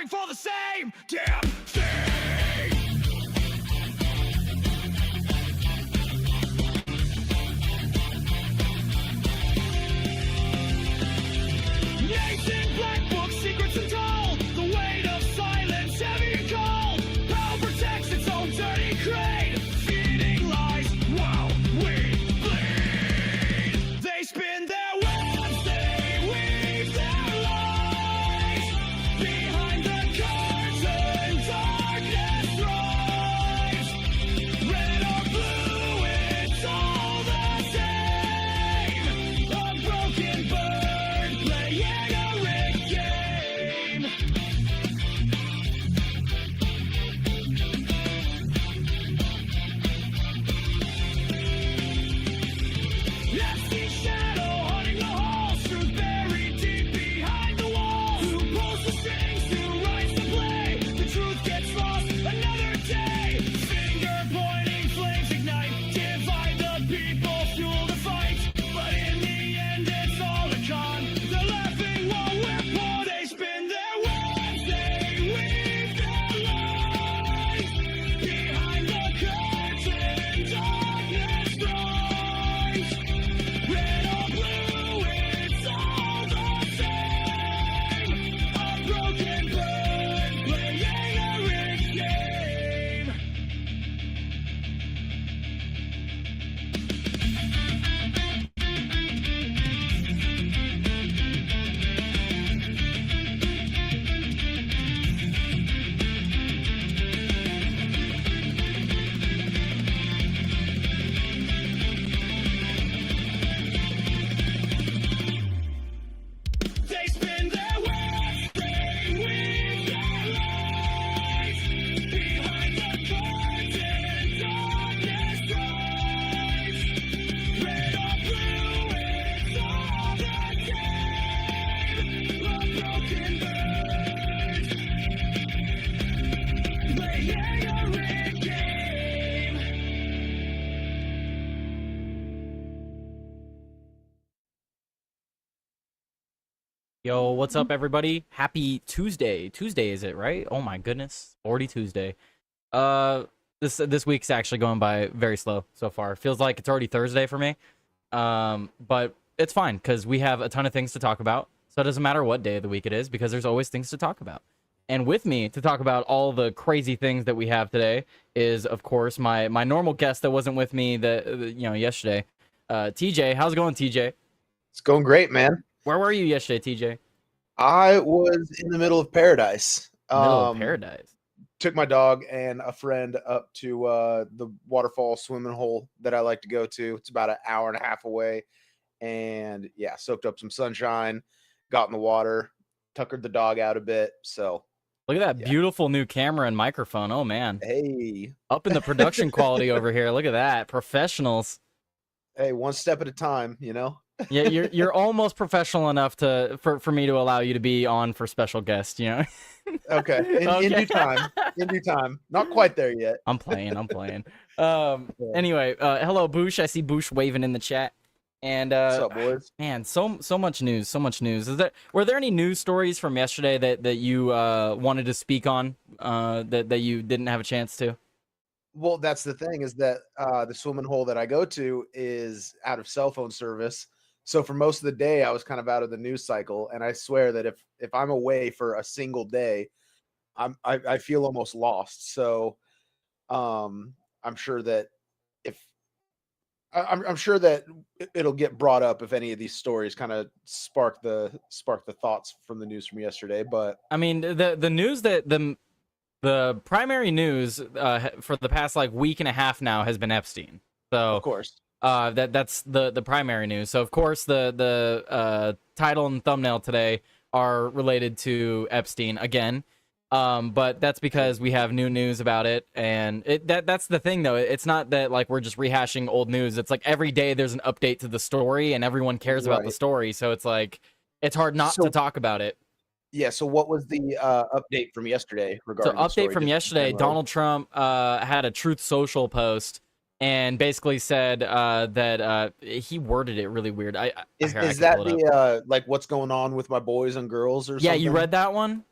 fighting for the same damn thing. Nation black book, secrets untold. The weight of silence, heavy and cold. Power protects its own dirty crane. Feeding lies while we bleed. They spin their webs, they weave their lies. Behind the curtain, darkness thrives. Red or blue, it's all the same. A broken bird playing a rigged game. Nasty shadow haunting the halls, truth buried deep behind the walls. Who pulls the strings, who writes the play? The truth gets lost another day. Finger pointing, flames ignite, divide the people, fuel the fight. But in the end, it's all a con. They're laughing while we're poor. They spin their webs, they weave their lies. Behind the curtain, darkness thrives. Red or blue, it's all the same. A broken bird playing a rigged game. They spin their webs, they weave their lies. Behind the curtain, darkness thrives. Red or blue, it's all the same. A broken bird playing a rigged game. Yo, what's up, everybody? Happy Tuesday. Tuesday, is it, right? Oh my goodness. Already Tuesday. This week's actually going by very slow so far. Feels like it's already Thursday for me. But it's fine because we have a ton of things to talk about. So it doesn't matter what day of the week it is because there's always things to talk about. And with me to talk about all the crazy things that we have today is, of course, my normal guest that wasn't with me yesterday. TJ, how's it going, TJ? It's going great, man. Where were you yesterday, TJ? I was in the middle of paradise. Middle of paradise. Took my dog and a friend up to the waterfall swimming hole that I like to go to. It's about an hour and a half away. And yeah, soaked up some sunshine, got in the water, tuckered the dog out a bit. So Look at that beautiful new camera and microphone. Oh, man. hey, Up in the production quality over here. Look at that. Professionals. hey, one step at a time, you know? Yeah, you're almost professional enough for me to allow you to be on for special guest, you know? Okay. In due time. In due time. Not quite there yet. I'm playing. Anyway, hello, Boosh. I see Boosh waving in the chat. And What's up, boys? man, so much news. Were there any news stories from yesterday that you wanted to speak on that you didn't have a chance to? Well, that's the thing is that the swimming hole that I go to is out of cell phone service. So for most of the day, I was kind of out of the news cycle. And I swear that if I'm away for a single day, I feel almost lost. So I'm sure that I'm sure that it'll get brought up if any of these stories kind of spark the thoughts from the news from yesterday. But I mean, the news that the primary news for the past week and a half now has been Epstein. So of course, that's the primary news. So of course the title and thumbnail today are related to Epstein again. But that's because we have new news about it, and that's the thing though. It's not that we're just rehashing old news. It's every day there's an update to the story, and everyone cares about the story. So it's it's hard not to talk about it. Yeah. So what was the update from yesterday regarding? So update from yesterday, Donald Trump had a Truth Social post and basically said that he worded it really weird. Is that the what's going on with my boys and girls or something? Yeah, you read that one?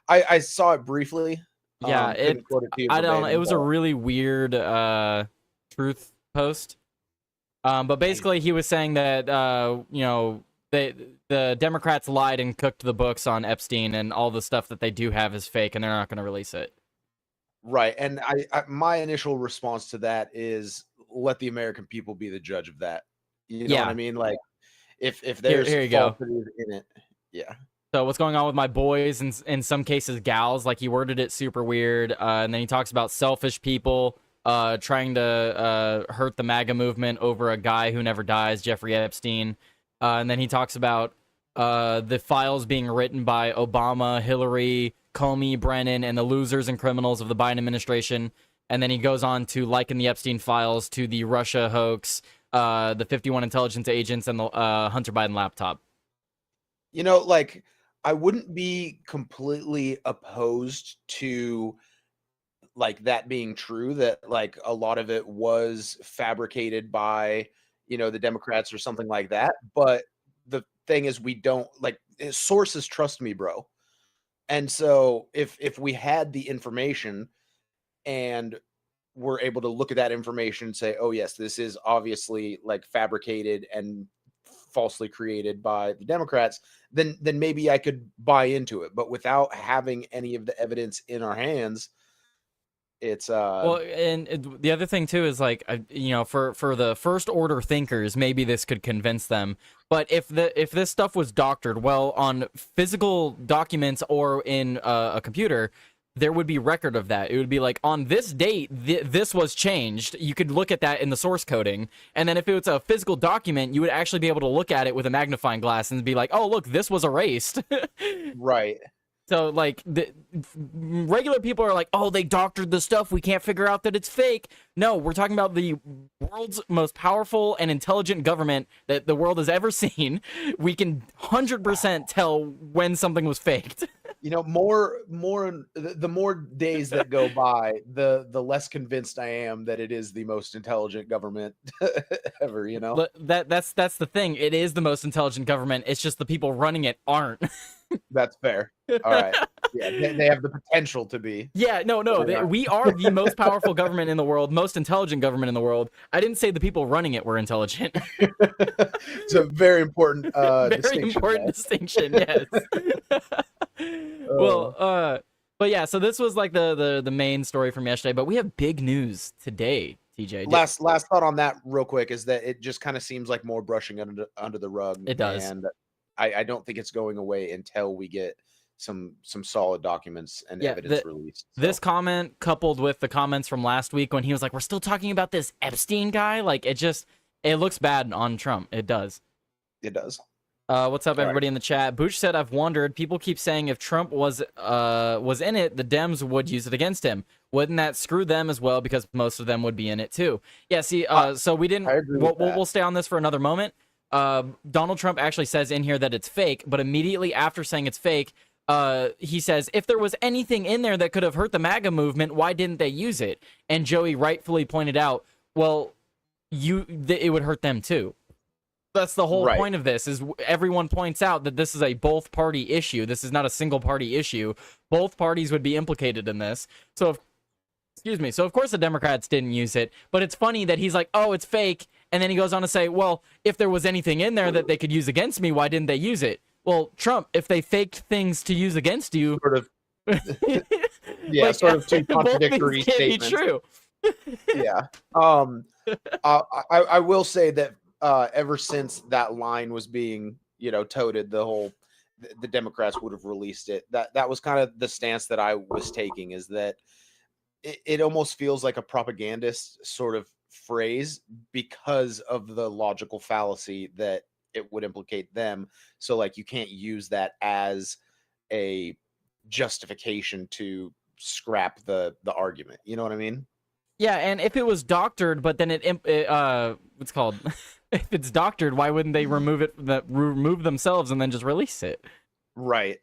I saw it briefly. Yeah, Couldn't quote it to you I don't know. It verbatim, was a but- really weird truth post. But basically, he was saying that you know, the Democrats lied and cooked the books on Epstein, and all the stuff that they do have is fake, and they're not going to release it. Right, and my initial response to that is let the American people be the judge of that. You know what Yeah. I mean? Like, if there's here you go. falsities in it, yeah. So what's going on with my boys, and in some cases gals? Like, he worded it super weird, and then he talks about selfish people trying to hurt the MAGA movement over a guy who never dies, Jeffrey Epstein. And then he talks about the files being written by Obama, Hillary, Comey, Brennan, and the losers and criminals of the Biden administration. And then he goes on to liken the Epstein files to the Russia hoax, the 51 intelligence agents, and the Hunter Biden laptop. You know, like, I wouldn't be completely opposed to like that being true, that like a lot of it was fabricated by, you know, the Democrats or something like that. But the thing is, we don't like sources trust me, bro. And so if we had the information and we're able to look at that information and say, oh yes, this is obviously like fabricated and falsely created by the Democrats, then maybe I could buy into it. But without having any of the evidence in our hands, it's Well, and the other thing too is like, you know, for the first order thinkers, maybe this could convince them. But if this stuff was doctored, well, on physical documents or in a computer, there would be record of that. It would be like, on this date, this was changed. You could look at that in the source coding. And then if it was a physical document, you would actually be able to look at it with a magnifying glass and be like, oh, look, this was erased. right. So, like, the regular people are like, oh, they doctored the stuff. We can't figure out that it's fake. No, we're talking about the world's most powerful and intelligent government that the world has ever seen. We can 100% tell when something was faked. You know, the more days that go by, the less convinced I am that it is the most intelligent government ever, you know? That's the thing. It is the most intelligent government. It's just the people running it aren't. That's fair. All right. Yeah, they have the potential to be. Yeah, no. We are the most powerful government in the world, most intelligent government in the world. I didn't say the people running it were intelligent. It's a very important Very distinction. important there. distinction, yes. Well, but yeah, so this was like the main story from yesterday, but we have big news today, TJ. Last thought on that real quick is that it just kind of seems like more brushing under the rug. It does. And I don't think it's going away until we get some solid documents and evidence released. So. This comment coupled with the comments from last week when he was like, we're still talking about this Epstein guy, like it looks bad on Trump. It does. It does. What's up, everybody in the chat? Booch said, I've wondered, people keep saying if Trump was in it, the Dems would use it against him. Wouldn't that screw them as well, because most of them would be in it too? Yeah, see, so we didn't, we'll stay on this for another moment. Donald Trump actually says in here that it's fake, but immediately after saying it's fake, he says, if there was anything in there that could have hurt the MAGA movement, why didn't they use it? And Joey rightfully pointed out, well, it would hurt them too. That's the whole point of this, is everyone points out that this is a both party issue. This is not a single party issue. Both parties would be implicated in this. So, so of course the Democrats didn't use it, but it's funny that he's like, oh, it's fake. And then he goes on to say, well, if there was anything in there that they could use against me, why didn't they use it? Well, Trump, if they faked things to use against you, Sort of. Yeah, like, sort of two contradictory statements. Can't be true. Yeah. I will say that ever since that line was being, touted, the Democrats would have released it. That was kind of the stance that I was taking, is that it almost feels like a propagandist sort of phrase because of the logical fallacy that it would implicate them. So like, you can't use that as a justification to scrap the argument. You know what I mean? Yeah, and if it was doctored, but then what's called? If it's doctored, why wouldn't they remove themselves and then just release it? Right.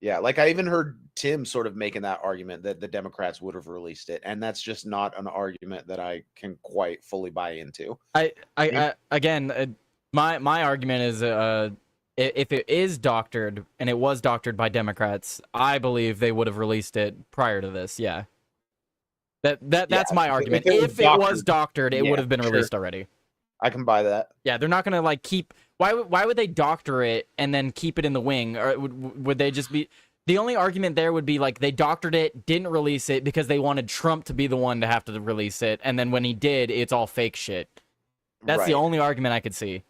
Yeah, like I even heard Tim sort of making that argument that the Democrats would have released it, and that's just not an argument that I can quite fully buy into. Again, my argument is if it is doctored and it was doctored by Democrats, I believe they would have released it prior to this. Yeah. That's my argument. If it was doctored, it would have been released already. I can buy that. Yeah, they're not gonna like keep. Why would they doctor it and then keep it in the wing? Or would they just be? The only argument there would be like they doctored it, didn't release it because they wanted Trump to be the one to have to release it, and then when he did, it's all fake shit. That's the only argument I could see.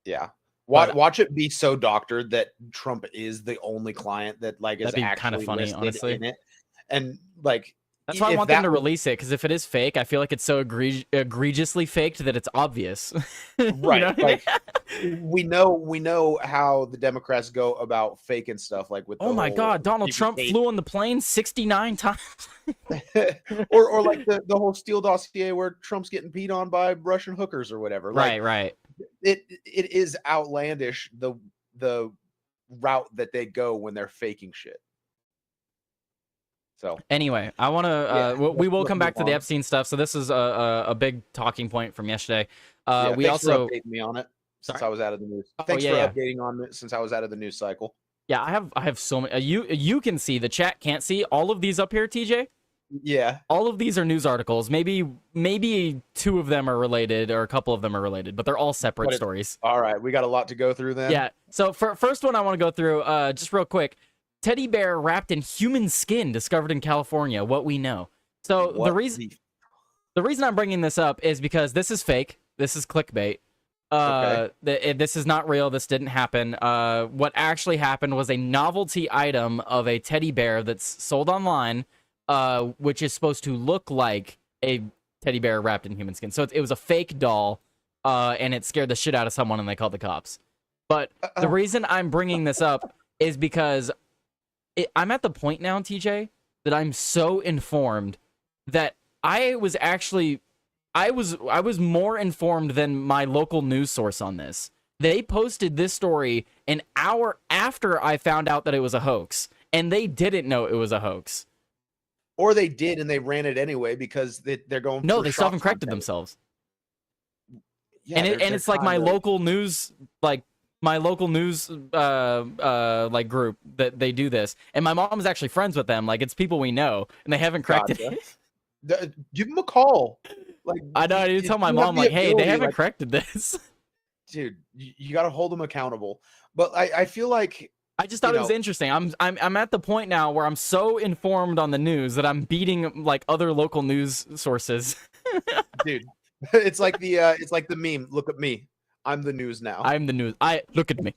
Yeah. Watch it be so doctored that Trump is the only client that like is That'd be actually kind of funny, honestly. in it. And like that's why I want them to release it, because if it is fake, I feel like it's so egregiously faked that it's obvious. Right. Like we know how the Democrats go about faking stuff, like with oh my god, Donald Trump flew on the plane 69 times. or like the whole Steele dossier where Trump's getting peed on by Russian hookers or whatever. Like, right. It is outlandish the route that they go when they're faking shit. So anyway, I want to. We will come back to the Epstein stuff. So this is a big talking point from yesterday. We thanks also for updating me on it since I was out of the news. Oh, Thanks for yeah. updating on it since I was out of the news cycle. Yeah, I have so many. You can see, the chat can't see all of these up here, TJ. Yeah, all of these are news articles. Maybe two of them are related, or a couple of them are related, but they're all separate stories. All right, we got a lot to go through then. Yeah. So first one I want to go through, just real quick. Teddy bear wrapped in human skin discovered in California. What we know. So the reason I'm bringing this up is because this is fake. This is clickbait. This is not real. This didn't happen. What actually happened was a novelty item of a teddy bear that's sold online, which is supposed to look like a teddy bear wrapped in human skin. So it was a fake doll, and it scared the shit out of someone, and they called the cops. But the reason I'm bringing this up is because I'm at the point now, TJ, that I'm so informed that I was more informed than my local news source on this. They posted this story an hour after I found out that it was a hoax, and they didn't know it was a hoax. Or they did, and they ran it anyway because they're going. No, they self-corrected themselves. Yeah, and it's like my local news, like group that they do this, and my mom is actually friends with them. Like, it's people we know, and they haven't corrected it. Give them a call. Like, I know. I need to tell my mom, like, hey, they haven't corrected this. Dude, you got to hold them accountable. But I feel like I just thought it was interesting. I'm at the point now where I'm so informed on the news that I'm beating like other local news sources. Dude, it's like the meme. Look at me. I'm the news now. I'm the news. Look at me.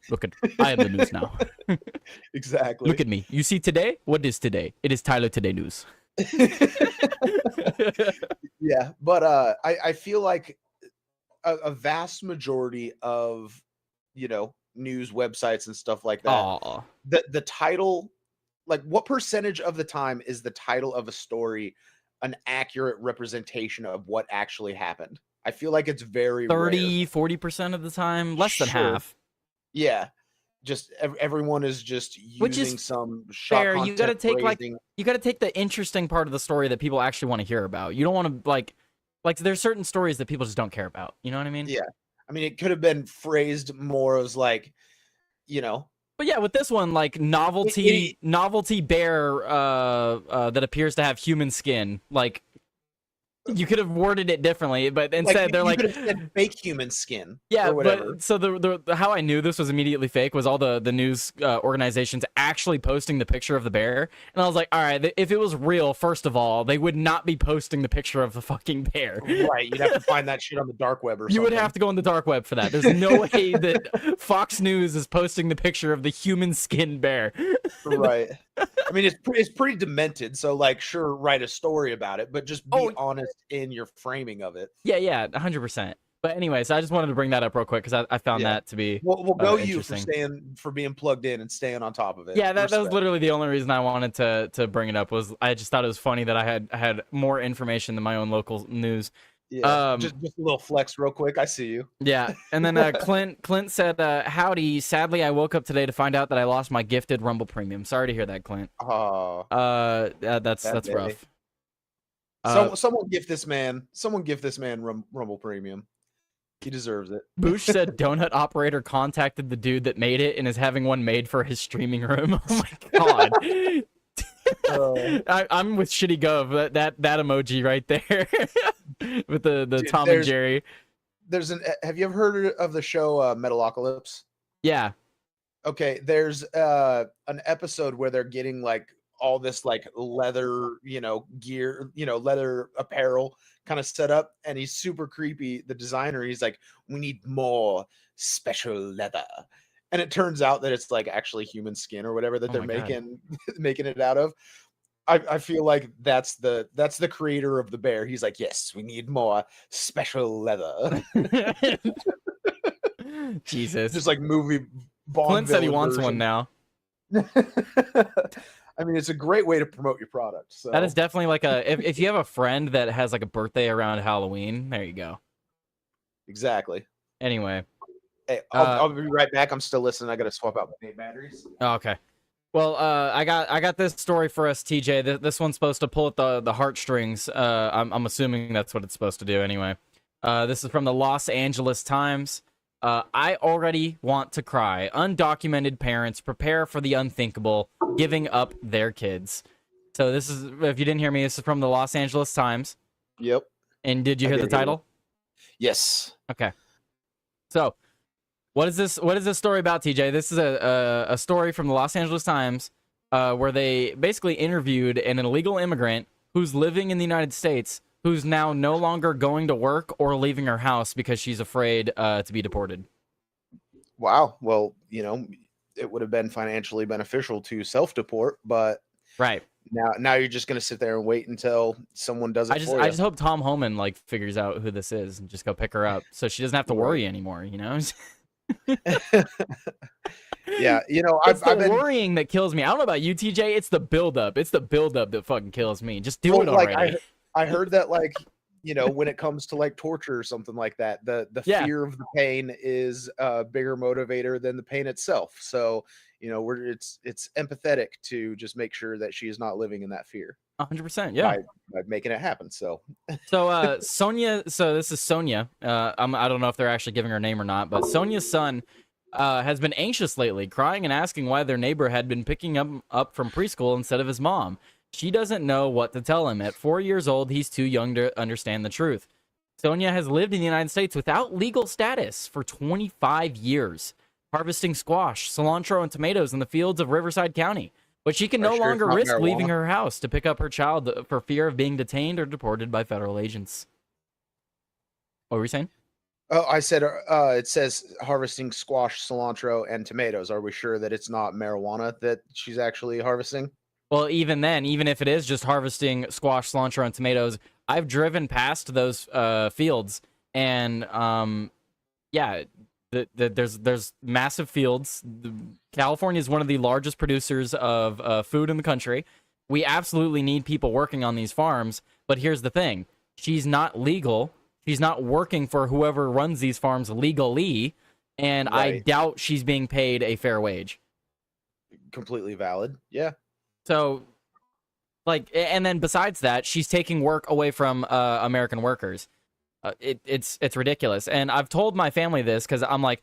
I am the news now. Exactly. Look at me. You see today? What is today? It is Tyler Today News. Yeah, but I feel like a vast majority of news websites and stuff like that. The title, like, what percentage of the time is the title of a story an accurate representation of what actually happened? I feel like it's very 30-40% of the time, less than half. Yeah, just everyone is just using some shot fair. content. You got to take the interesting part of the story that people actually want to hear about. You don't want to like there's certain stories that people just don't care about. You know what I mean? Yeah. I mean, it could have been phrased more as like, But yeah, with this one, like novelty bear that appears to have human skin, like. You could have worded it differently, but instead they're like, could have said fake human skin. Yeah, or whatever. But so the how I knew this was immediately fake was all the news organizations actually posting the picture of the bear, and I was like, all right, if it was real, first of all, they would not be posting the picture of the fucking bear. Right, you'd have to find that shit on the dark web or something. You would have to go on the dark web for that. There's no way that Fox News is posting the picture of the human skin bear. Right. I mean, it's pretty demented, so like, sure, write a story about it, but just be honest in your framing of it. Yeah, 100%. But anyways, I just wanted to bring that up real quick because I found that to be we'll go you for being plugged in and staying on top of it. Yeah, that was literally the only reason I wanted to bring it up. Was I just thought it was funny that I had more information than my own local news. Yeah, just a little flex real quick. I see you. Yeah, and then Clint said, howdy, sadly I woke up today to find out that I lost my gifted Rumble Premium. Sorry to hear that, Clint. Oh. That's rough. Someone gift this man Rumble Premium. He deserves it. Boosh said donut operator contacted the dude that made it and is having one made for his streaming room. Oh my god. I'm with Shitty Gov. That emoji right there with the Dude, Tom and Jerry. Have you ever heard of the show Metalocalypse? Yeah. Okay, there's an episode where they're getting like all this like leather, gear, leather apparel kind of set up, and he's super creepy, the designer. He's like, we need more special leather. And it turns out that it's like actually human skin or whatever that they're making making it out of. I feel like that's the creator of the bear. He's like, yes, we need more special leather. Jesus. Just like movie Bond. Clint said he wants one now. I mean, it's a great way to promote your product. So that is definitely like if you have a friend that has like a birthday around Halloween, there you go. Exactly. Anyway. Hey, I'll be right back. I'm still listening. I got to swap out my batteries. Oh, okay. Well, I got this story for us, TJ. This one's supposed to pull at the heartstrings. I'm assuming that's what it's supposed to do anyway. This is from the Los Angeles Times. I already want to cry. Undocumented parents prepare for the unthinkable, giving up their kids. So this is, if you didn't hear me, this is from the Los Angeles Times. Yep. And did you hear the title? Yes. Okay. So, what is this story about, TJ? This is a story from the Los Angeles Times where they basically interviewed an illegal immigrant who's living in the United States, who's now no longer going to work or leaving her house because she's afraid to be deported. Wow. Well, it would have been financially beneficial to self-deport, but right now you're just going to sit there and wait until someone does it for you. I just hope Tom Homan like figures out who this is and just go pick her up so she doesn't have to worry anymore. Yeah, it's the worrying that kills me. I don't know about you, TJ. It's the buildup. It's the buildup that fucking kills me. Just do it already. I heard that when it comes to like torture or something like that, the fear of the pain is a bigger motivator than the pain itself. So it's empathetic to just make sure that she is not living in that fear. 100%, yeah. By making it happen. So Sonia. So this is Sonia. I don't know if they're actually giving her name or not, but Sonia's son has been anxious lately, crying and asking why their neighbor had been picking him up from preschool instead of his mom. She doesn't know what to tell him. At 4 years old, he's too young to understand the truth. Sonia has lived in the United States without legal status for 25 years, harvesting squash, cilantro, and tomatoes in the fields of Riverside County. But she can no longer risk leaving her house to pick up her child for fear of being detained or deported by federal agents. What were you saying? Oh, I said it says harvesting squash, cilantro, and tomatoes. Are we sure that it's not marijuana that she's actually harvesting? Well, even then, even if it is just harvesting squash, cilantro, and tomatoes, I've driven past those fields, and there's massive fields. California is one of the largest producers of food in the country. We absolutely need people working on these farms, but here's the thing. She's not legal. She's not working for whoever runs these farms legally, and I doubt she's being paid a fair wage. Completely valid. Yeah. So, and then besides that, she's taking work away from American workers. It's ridiculous. And I've told my family this because I'm like,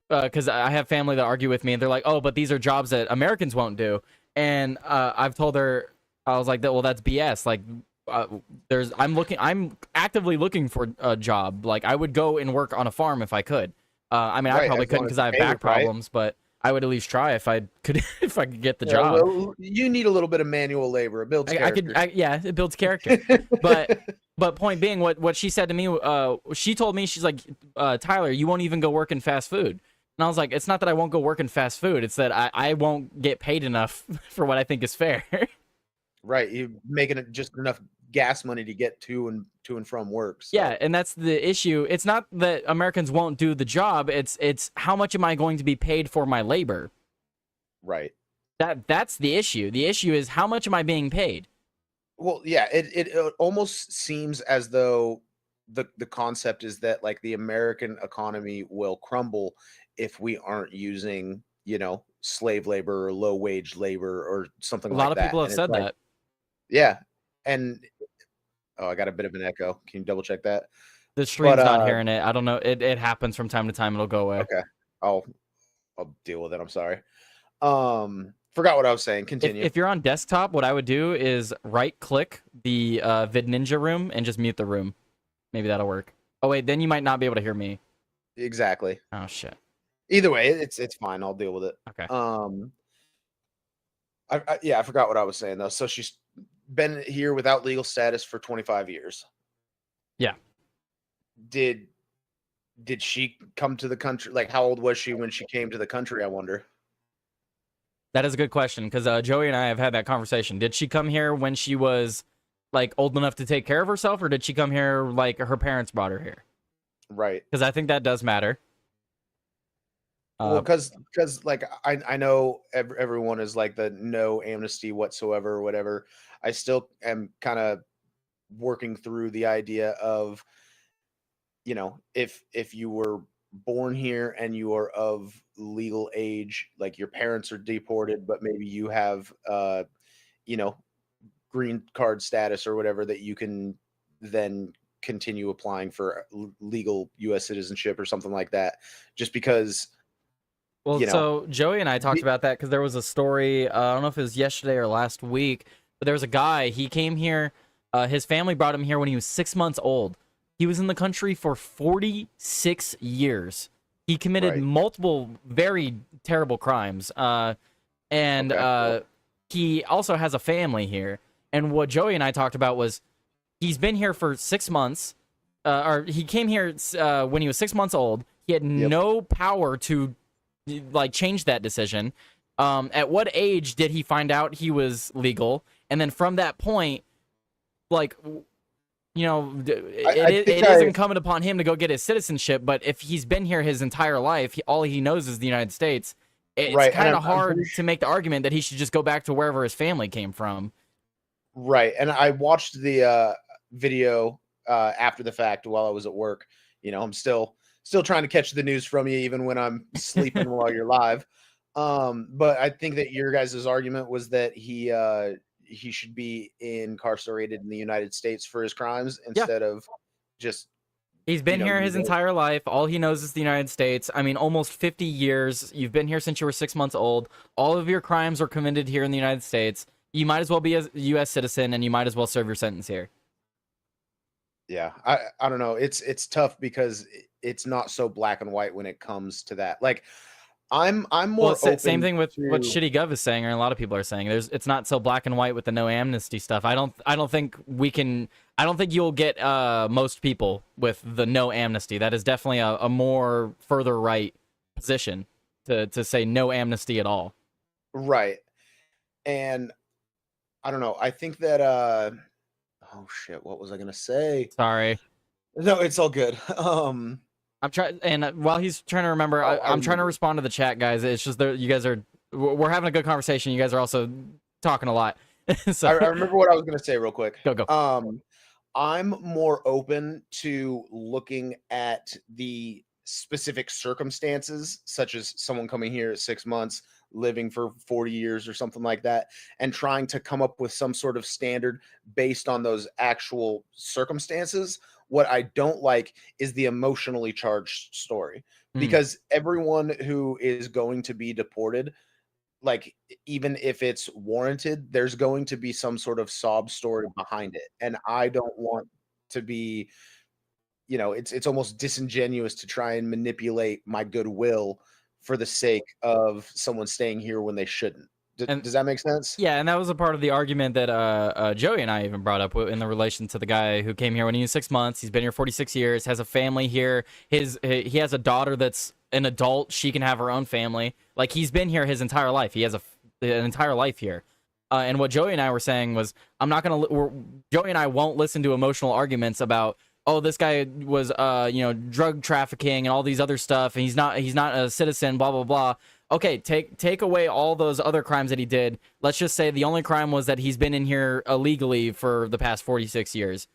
because I have family that argue with me, and they're like, oh, but these are jobs that Americans won't do. And I've told her, I was like, well, that's BS. Like, I'm actively looking for a job. Like, I would go and work on a farm if I could. I mean, I probably couldn't because I have back problems, but I would at least try if I could get the job. Well, you need a little bit of manual labor. It builds character. It builds character. But point being, what she said to me, she told me, she's like, Tyler, you won't even go work in fast food. And I was like, it's not that I won't go work in fast food. It's that I won't get paid enough for what I think is fair. Right. You're making it just enough gas money to get to and from work. So. Yeah, and that's the issue. It's not that Americans won't do the job. It's how much am I going to be paid for my labor? Right. That's the issue. The issue is how much am I being paid? Well, yeah, it almost seems as though the concept is that like the American economy will crumble if we aren't using, slave labor or low wage labor or something like that. A lot of people have said like, that. Yeah. And I got a bit of an echo. Can you double check that? The stream's But, not hearing it. I don't know. It happens from time to time. It'll go away. okay. I'll deal with it. I'm sorry. Forgot what I was saying. Continue. If you're on desktop, what I would do is right-click the VidNinja room and just mute the room. Maybe that'll work. Oh wait, then you might not be able to hear me. Exactly. Oh shit. Either way, it's fine. I'll deal with it. Okay. I forgot what I was saying though. So she's been here without legal status for 25 years. Yeah. Did she come to the country? Like, how old was she when she came to the country? I wonder. That is a good question because Joey and I have had that conversation. Did she come here when she was like old enough to take care of herself, or did she come here like her parents brought her here? Right. Because I think that does matter. Well, because like I know everyone is like the no amnesty whatsoever or whatever. I still am kind of working through the idea of, you know, if you were born here and you are of legal age, like your parents are deported, but maybe you have you know, green card status or whatever, that you can then continue applying for legal US citizenship or something like that, just because. Well, You know, so Joey and I talked about that because there was a story, I don't know if it was yesterday or last week, but there was a guy, he came here, his family brought him here when he was 6 months old. He was in the country for 46 years. He committed Right. multiple very terrible crimes. He also has a family here. And what Joey and I talked about was he's been here for 6 months, or he came here when he was 6 months old. He had no power to like change that decision. At what age did he find out he was legal? And then from that point, like, you know, it is incumbent upon him to go get his citizenship. But if he's been here his entire life, all he knows is the United States. It's Right, and kind I'm of hard pretty to make the argument that he should just go back to wherever his family came from. Right. And I watched the video after the fact while I was at work. You know, I'm still trying to catch the news from you even when I'm sleeping while you're live. But I think that your guys' argument was that he should be incarcerated in the United States for his crimes instead of just. He's been here his entire life. All he knows is the United States. I mean, almost 50 years. You've been here since you were 6 months old. All of your crimes were committed here in the United States. You might as well be a U.S. citizen, and you might as well serve your sentence here. Yeah, I don't know. It's tough because it's not so black and white when it comes to that. Like, I'm more open same thing with to, what Shitty Gov is saying, or a lot of people are saying. It's not so black and white with the no amnesty stuff. I don't think you'll get most people with the no amnesty. That is definitely a more further right position to say no amnesty at all. Right. And I don't know. I think that oh shit, what was I gonna say? Sorry. No, it's all good. I'm trying, and while he's trying to remember, I'm trying to respond to the chat, guys. It's just that you guys we're having a good conversation. You guys are also talking a lot. So I remember what I was gonna say real quick. Go. I'm more open to looking at the specific circumstances, such as someone coming here at 6 months, living for 40 years or something like that, and trying to come up with some sort of standard based on those actual circumstances. What I don't like is the emotionally charged story, because everyone who is going to be deported, like, even if it's warranted, there's going to be some sort of sob story behind it. And I don't want to be, you know, it's almost disingenuous to try and manipulate my goodwill for the sake of someone staying here when they shouldn't. Does that make sense? Yeah, and that was a part of the argument that Joey and I even brought up in the relation to the guy who came here when he was 6 months. He's been here 46 years, has a family here. He has a daughter that's an adult. She can have her own family. Like, he's been here his entire life. He has an entire life here. And what Joey and I were saying was, Joey and I won't listen to emotional arguments about, oh, this guy was, drug trafficking and all these other stuff, and he's not a citizen, blah, blah, blah. Okay, take away all those other crimes that he did. Let's just say the only crime was that he's been in here illegally for the past 46 years.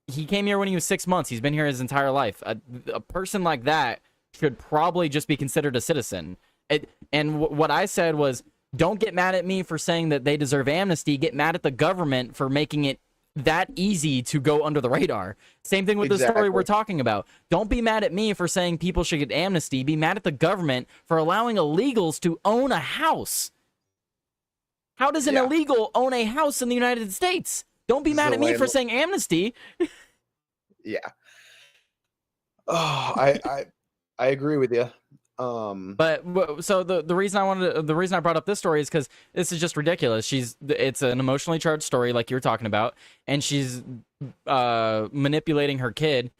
He came here when he was 6 months. He's been here his entire life. A person like that should probably just be considered a citizen. What I said was, don't get mad at me for saying that they deserve amnesty. Get mad at the government for making it that easy to go under the radar. Same thing with the story we're talking about. Don't be mad at me for saying people should get amnesty. Be mad at the government for allowing illegals to own a house. How does an illegal own a house in the United States? Don't be mad at me for saying amnesty. Yeah. Oh, I agree with you. But so the reason I brought up this story is because this is just ridiculous. It's an emotionally charged story, like you were talking about, and she's manipulating her kid,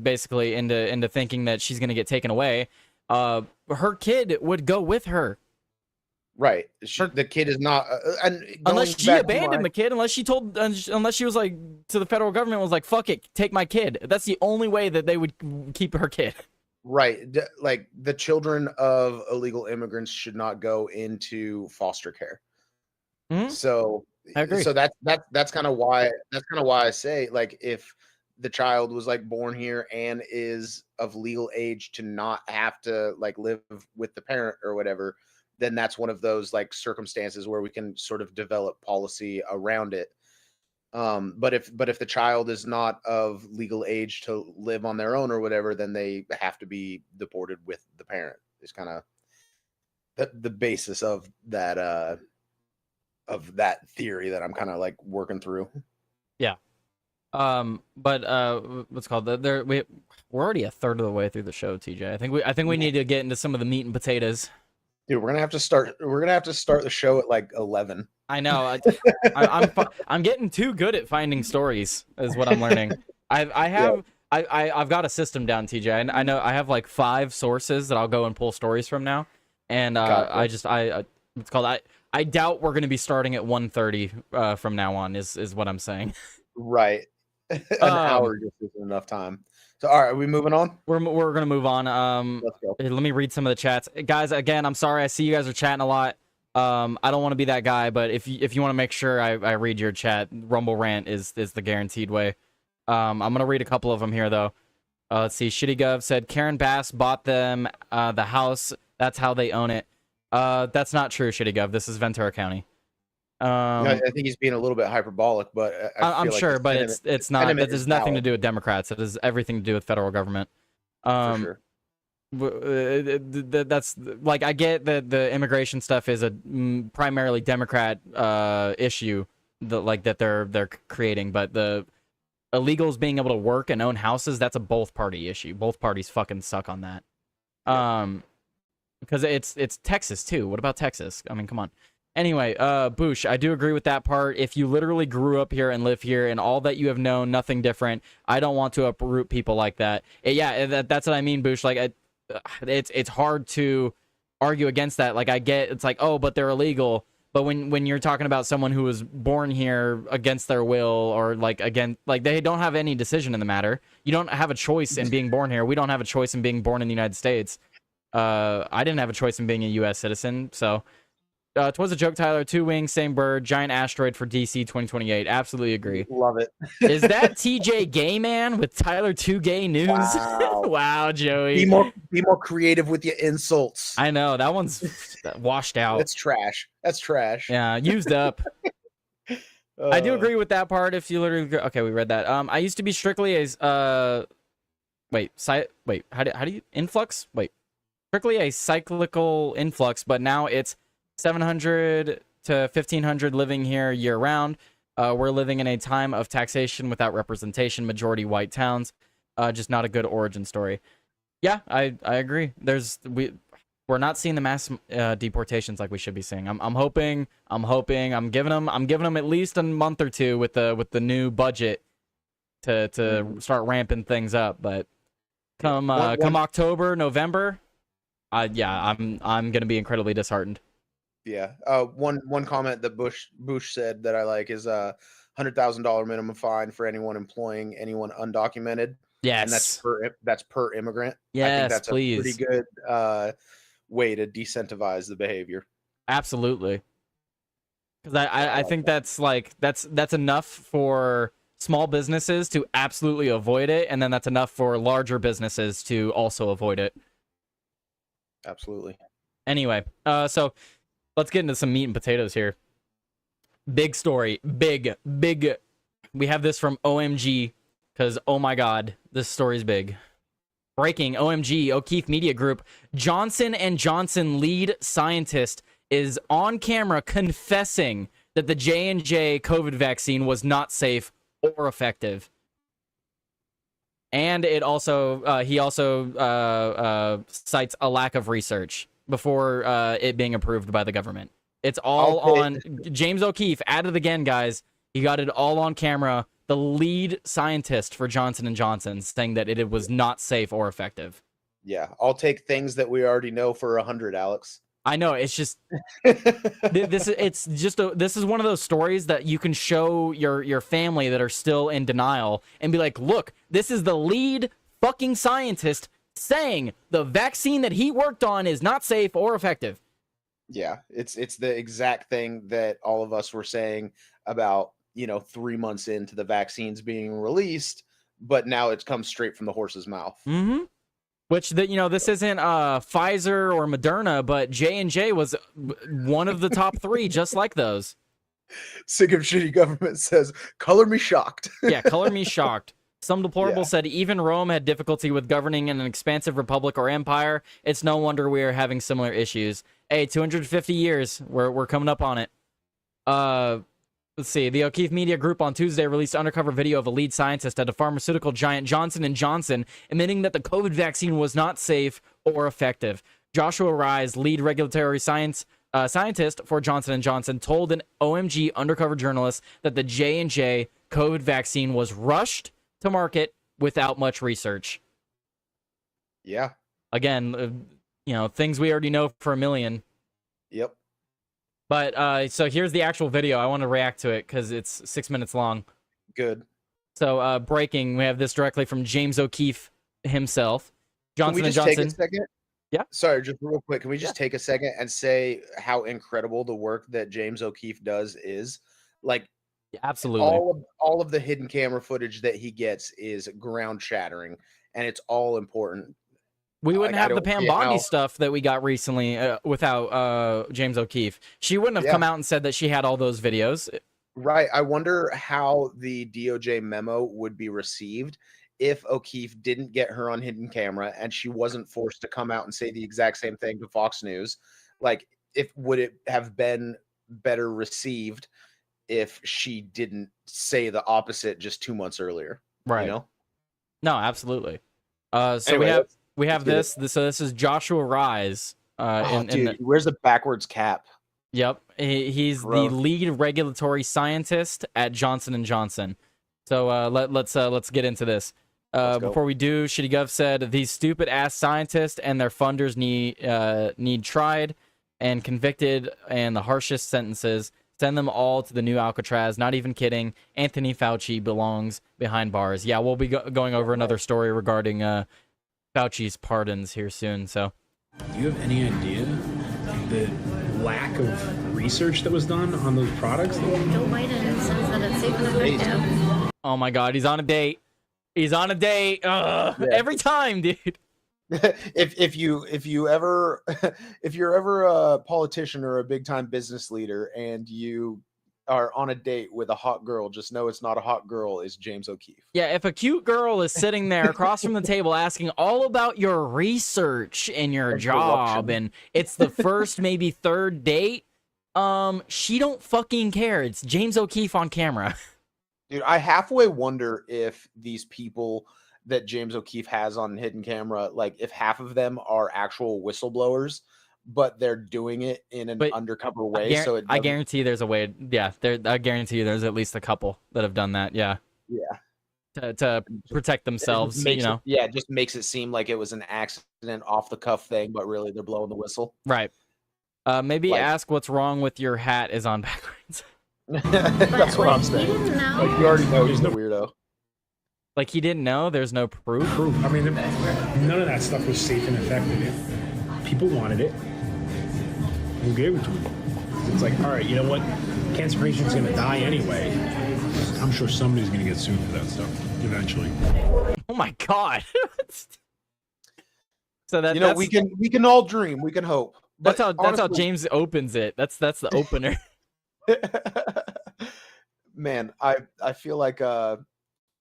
basically into thinking that she's gonna get taken away. Her kid would go with her. Right. The kid is not, unless she abandoned the kid, unless she was like to the federal government was like, fuck it, take my kid. That's the only way that they would keep her kid. Right. Like the children of illegal immigrants should not go into foster care. Mm-hmm. So I agree. So that's kind of why I say, like, if the child was like born here and is of legal age to not have to like live with the parent or whatever, then that's one of those like circumstances where we can sort of develop policy around it. But if the child is not of legal age to live on their own or whatever, then they have to be deported with the parent. Is kind of the basis of that theory that I'm kind of like working through. Yeah. But what's called we're already a third of the way through the show, TJ. I think we need to get into some of the meat and potatoes. Dude, we're gonna have to start the show at like 11. I know. I'm getting too good at finding stories, is what I'm learning. I've got a system down, TJ. I know I have like 5 sources that I'll go and pull stories from now, and it's called I doubt we're gonna be starting at 1:30 from now on. Is what I'm saying. Right. An hour just isn't enough time. So, all right, are we moving on? We're gonna move on. Let's go. Let me read some of the chats, guys. Again, I'm sorry. I see you guys are chatting a lot. I don't want to be that guy, but if you want to make sure I read your chat, Rumble Rant is the guaranteed way. I'm gonna read a couple of them here though. Let's see. Shitty Gov said Karen Bass bought them the house. That's how they own it. That's not true, Shitty Gov. This is Ventura County. I think he's being a little bit hyperbolic, but I'm sure, but it's not. That has nothing to do with Democrats. It has everything to do with federal government. For sure. That's like, I get that the immigration stuff is a primarily Democrat issue that they're creating, but the illegals being able to work and own houses, that's a both party issue. Both parties fucking suck on that. Because it's Texas too. What about Texas? I mean, come on. Anyway, Boosh, I do agree with that part. If you literally grew up here and live here and all that you have known, nothing different, I don't want to uproot people like that. That's what I mean, Boosh. Like, it's hard to argue against that. Like, I get it's like, oh, but they're illegal. But when you're talking about someone who was born here against their will, or like they don't have any decision in the matter. You don't have a choice in being born here. We don't have a choice in being born in the United States. I didn't have a choice in being a U.S. citizen, so. Twas a joke, Tyler. 2 wings, same bird, giant asteroid for DC 2028. Absolutely agree. Love it. Is that TJ Gay Man with Tyler 2 Gay News? Wow. Wow, Joey. Be more creative with your insults. I know that one's washed out. That's trash. Yeah, used up. I do agree with that part. If you literally okay, we read that. I used to be strictly a how do you influx? Strictly a cyclical influx, but now it's 700 to 1500 living here year round. We're living in a time of taxation without representation, majority white towns. Just not a good origin story. Yeah, I agree. We're not seeing the mass deportations like we should be seeing. I'm hoping. I'm giving them at least a month or two with the new budget to start ramping things up. But come October, November, I'm gonna be incredibly disheartened. Yeah. One comment that Bush said that I like is $100,000 minimum fine for anyone employing anyone undocumented. Yes. And that's per immigrant. Yes, I think that's please. a pretty good way to decentivize the behavior. Absolutely. Because I think that's enough for small businesses to absolutely avoid it, and then that's enough for larger businesses to also avoid it. Absolutely. Anyway, so let's get into some meat and potatoes here. Big story. Big We have this from OMG, because, oh my god, this story's big. Breaking, OMG, O'Keefe Media Group. Johnson & Johnson lead scientist is on camera confessing that the J&J COVID vaccine was not safe or effective. And it also, he also cites a lack of research before it being approved by the government. It's all on James O'Keefe, at it again, guys. He got it all on camera. The lead scientist for Johnson & Johnson saying that it was not safe or effective. Yeah, I'll take things that we already know for 100, Alex. I know, it's just this is one of those stories that you can show your family that are still in denial and be like, look, this is the lead fucking scientist saying the vaccine that he worked on is not safe or effective. Yeah, it's the exact thing that all of us were saying about, 3 months into the vaccines being released, but now it comes straight from the horse's mouth. Mm-hmm. Which, this isn't Pfizer or Moderna, but J&J was one of the top 3, just like those. Sick of shitty government says, color me shocked. Yeah, color me shocked. Some deplorable said, even Rome had difficulty with governing in an expansive republic or empire. It's no wonder we are having similar issues. Hey, 250 years. We're coming up on it. Let's see. The O'Keefe Media Group on Tuesday released undercover video of a lead scientist at a pharmaceutical giant, Johnson & Johnson, admitting that the COVID vaccine was not safe or effective. Joshua Rise, lead regulatory scientist for Johnson & Johnson, told an OMG undercover journalist that the J&J COVID vaccine was rushed to market without much research. Yeah. Again, things we already know for a million. Yep. But so here's the actual video. I want to react to it because it's 6 minutes long. Good. So breaking, we have this directly from James O'Keefe himself. Johnson Can we just Johnson. take a second? Yeah. Sorry, just real quick. Can we just take a second and say how incredible the work that James O'Keefe does is? Like, absolutely. All of the hidden camera footage that he gets is ground shattering, and it's all important. We wouldn't have the Pam Bondi stuff that we got recently without James O'Keefe. She wouldn't have come out and said that she had all those videos. Right. I wonder how the DOJ memo would be received if O'Keefe didn't get her on hidden camera and she wasn't forced to come out and say the exact same thing to Fox News. Like, would it have been better received if she didn't say the opposite just 2 months earlier? Right. No, absolutely. So anyway, we have this. So this is Joshua Rise. Dude, where's the backwards cap? Yep, he's the lead regulatory scientist at Johnson & Johnson. So let's get into this. Before we do, Shitty Gov said these stupid ass scientists and their funders need tried and convicted and the harshest sentences. Send them all to the new Alcatraz. Not even kidding. Anthony Fauci belongs behind bars. Yeah, we'll be going over another story regarding Fauci's pardons here soon. So, do you have any idea the lack of research that was done on those products? Joe Biden says that it's safe and effective. Oh my God, he's on a date. He's on a date. Every time, dude. if you're ever a politician or a big time business leader and you are on a date with a hot girl, just know it's not a hot girl, it's James O'Keefe. Yeah, if a cute girl is sitting there across from the table asking all about your research and your job, and it's the first, maybe third date, she don't fucking care. It's James O'Keefe on camera. Dude, I halfway wonder if these people that James O'Keefe has on hidden camera, like if half of them are actual whistleblowers, but they're doing it in an undercover way. I guarantee there's a way. Yeah, I guarantee you there's at least a couple that have done that. Yeah. Yeah. To protect themselves, it just makes it seem like it was an accident, off the cuff thing, but really they're blowing the whistle. Right. Maybe ask what's wrong with your hat is on backwards. That's what I'm saying. Like, you already know he's a weirdo. Like, he didn't know? There's no proof? I mean, none of that stuff was safe and effective. People wanted it. Who gave it to them? It's like, all right, you know what? Cancer patient's going to die anyway. I'm sure somebody's going to get sued for that stuff eventually. Oh, my God. So that, we can all dream. We can hope. That's how James opens it. That's the opener. Man, I feel like I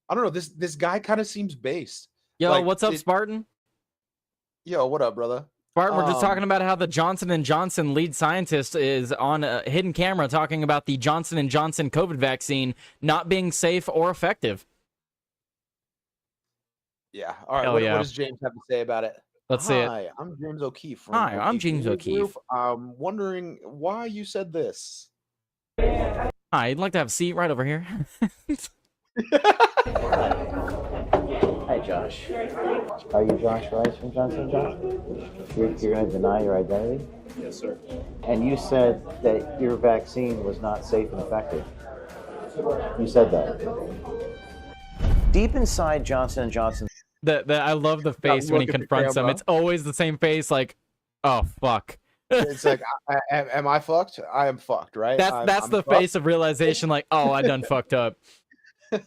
don't know, this guy kind of seems based. Yo, Like, what's up, Spartan? Yo, what up, brother? Spartan, we're just talking about how the Johnson & Johnson lead scientist is on a hidden camera talking about the Johnson & Johnson COVID vaccine not being safe or effective. Yeah. All right. Hell What yeah. does James have to say about it? Let's see it. Hi, I'm James O'Keefe. From Hi, I'm O'Keefe James Media O'Keefe. Group. I'm wondering why you said this. Hi, I'd like to have a seat right over here. Hi, Josh. Are you Josh Rice from Johnson & Johnson? You're going to deny your identity? Yes, sir. And you said that your vaccine was not safe and effective. You said that. Deep inside Johnson & Johnson. I love the face when he look at the confronts him. camera. It's always the same face, like, oh, fuck. It's like, am I fucked? I am fucked, right? That's I'm the fucked. face of realization, like, oh, I done fucked up. I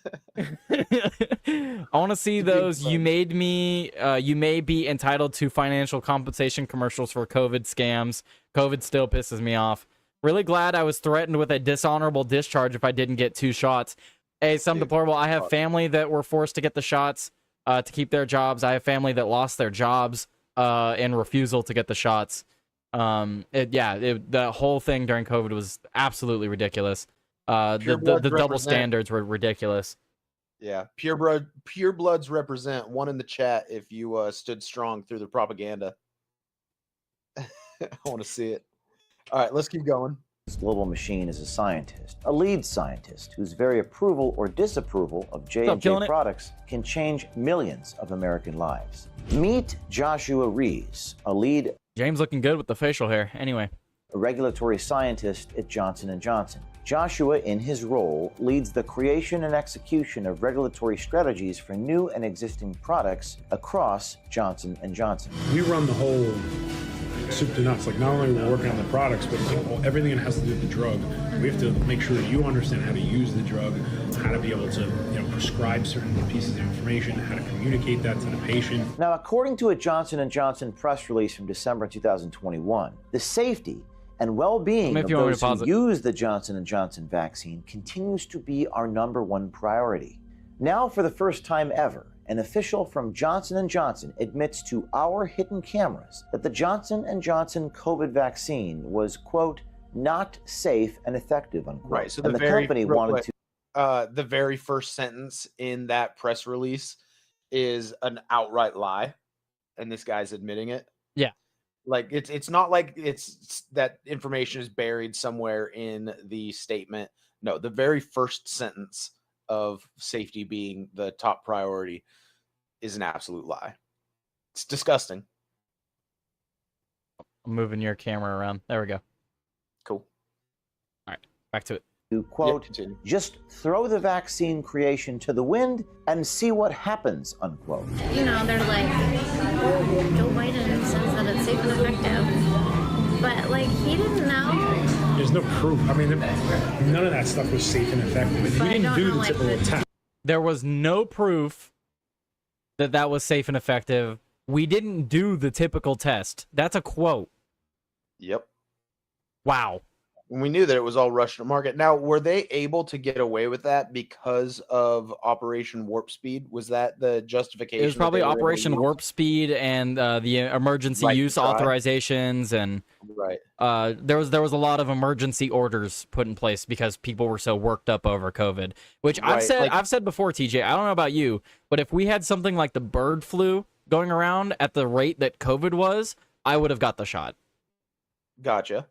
want to see those. You may be entitled to financial compensation commercials for COVID scams. COVID still pisses me off. Really glad I was threatened with a dishonorable discharge if I didn't get 2 shots. Hey, some deplorable. I have family that were forced to get the shots to keep their jobs. I have family that lost their jobs in refusal to get the shots. The whole thing during COVID was absolutely ridiculous. The double standards were ridiculous. Yeah, pure bloods represent. One in the chat if you stood strong through the propaganda. I want to see it. All right, let's keep going. This global machine is a scientist, a lead scientist, whose very approval or disapproval of J&J products can change millions of American lives. Meet Joshua Rees, a lead James looking good with the facial hair. Anyway. A regulatory scientist at Johnson & Johnson. Joshua, in his role, leads the creation and execution of regulatory strategies for new and existing products across Johnson & Johnson. We run the whole soup to nuts. Like, not only we're working on the products, but everything that has to do with the drug. We have to make sure that you understand how to use the drug, how to be able to, prescribe certain pieces of information, how to communicate that to the patient. Now, according to a Johnson & Johnson press release from December 2021, the safety and well-being of those who use the Johnson & Johnson vaccine continues to be our #1 priority. Now, for the first time ever, an official from Johnson & Johnson admits to our hidden cameras that the Johnson & Johnson COVID vaccine was, quote, not safe and effective, unquote. Right, so and the company wanted to... The very first sentence in that press release is an outright lie, and this guy's admitting it. Yeah. Like, it's not like it's that information is buried somewhere in the statement. No, the very first sentence of safety being the top priority is an absolute lie. It's disgusting. I'm moving your camera around. There we go. Cool. All right, back to it. To, quote, just throw the vaccine creation to the wind and see what happens, unquote. They're like, Joe Biden says that it's safe and effective. But, he didn't know. There's no proof. I mean, none of that stuff was safe and effective. We didn't do the typical test. There was no proof that was safe and effective. We didn't do the typical test. That's a quote. Yep. Wow. We knew that it was all Russian market. Now, were they able to get away with that because of Operation Warp Speed? Was that the justification? It was probably Operation Warp Speed and the emergency use authorizations, and there was a lot of emergency orders put in place because people were so worked up over COVID. Which I've said before, TJ. I don't know about you, but if we had something like the bird flu going around at the rate that COVID was, I would have got the shot. Gotcha.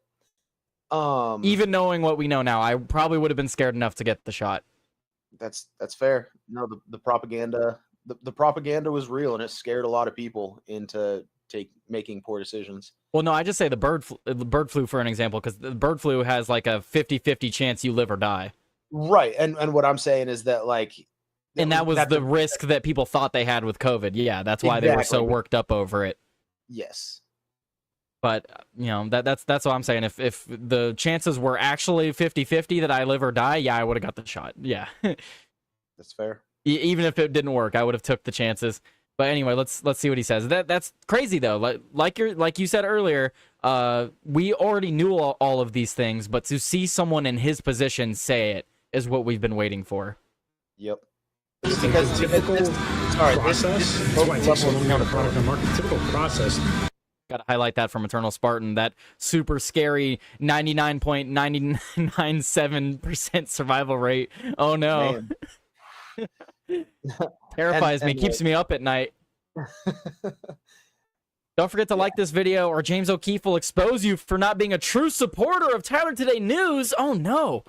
Even knowing what we know now, I probably would have been scared enough to get the shot. That's fair. No, the propaganda was real, and it scared a lot of people into making poor decisions. Well, no, I just say the bird flu for an example, because the bird flu has like a 50-50 chance you live or die. Right, and what I'm saying is that and that was the risk that people thought they had with COVID. Yeah, that's why they were so worked up over it. Yes. But, that's what I'm saying. If the chances were actually 50-50 that I live or die, yeah, I would have got the shot. Yeah. That's fair. Even if it didn't work, I would have took the chances. But anyway, let's see what he says. That's crazy though. Like you said earlier, we already knew all of these things, but to see someone in his position say it is what we've been waiting for. Yep. It's Because the typical process. this That's why it takes so long to get a product on the market. Typical process. Got to highlight that from Eternal Spartan, that super scary 99.997% survival rate. Oh no. Terrifies me, keeps me up at night. Don't forget to like this video or James O'Keefe will expose you for not being a true supporter of Tyler Today News. Oh no.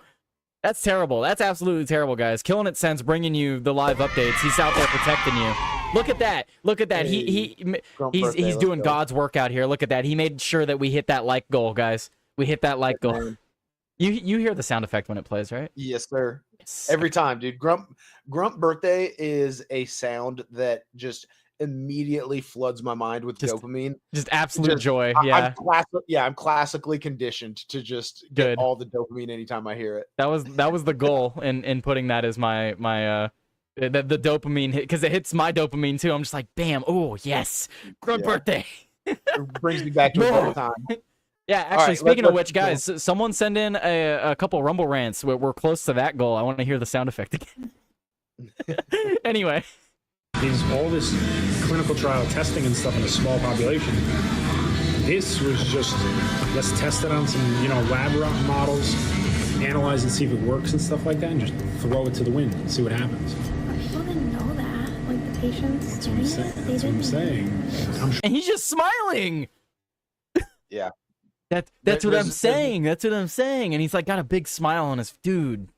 That's terrible. That's absolutely terrible, guys. Killing It Sense bringing you the live updates. He's out there protecting you. Look at that. Look at that. Hey, He's doing God's work out here. Look at that. He made sure that we hit that like goal, guys. We hit that like goal. You hear the sound effect when it plays, right? Yes, sir. Yes. Every time, dude. Grump birthday is a sound that just immediately floods my mind with dopamine. Just absolute joy. I'm Yeah. I'm classically conditioned to just get all the dopamine anytime I hear it. That was the goal in putting that as my the dopamine hit, because it hits my dopamine too. I'm just like, bam, oh yes, Grunt birthday. It brings me back to another time. Yeah, actually, right, speaking of let's which, guys, someone send in a couple Rumble rants. We're close to that goal. I want to hear the sound effect again. Anyway. Is all this clinical trial testing and stuff in a small population. This was just, let's test it on some, lab models, analyze and see if it works and stuff like that, and just throw it to the wind and see what happens. People didn't know that. Like the patients. That's what I'm saying. I'm sure. And he's just smiling. Yeah. That's what I'm saying. That's what I'm saying. And he's like got a big smile on his dude.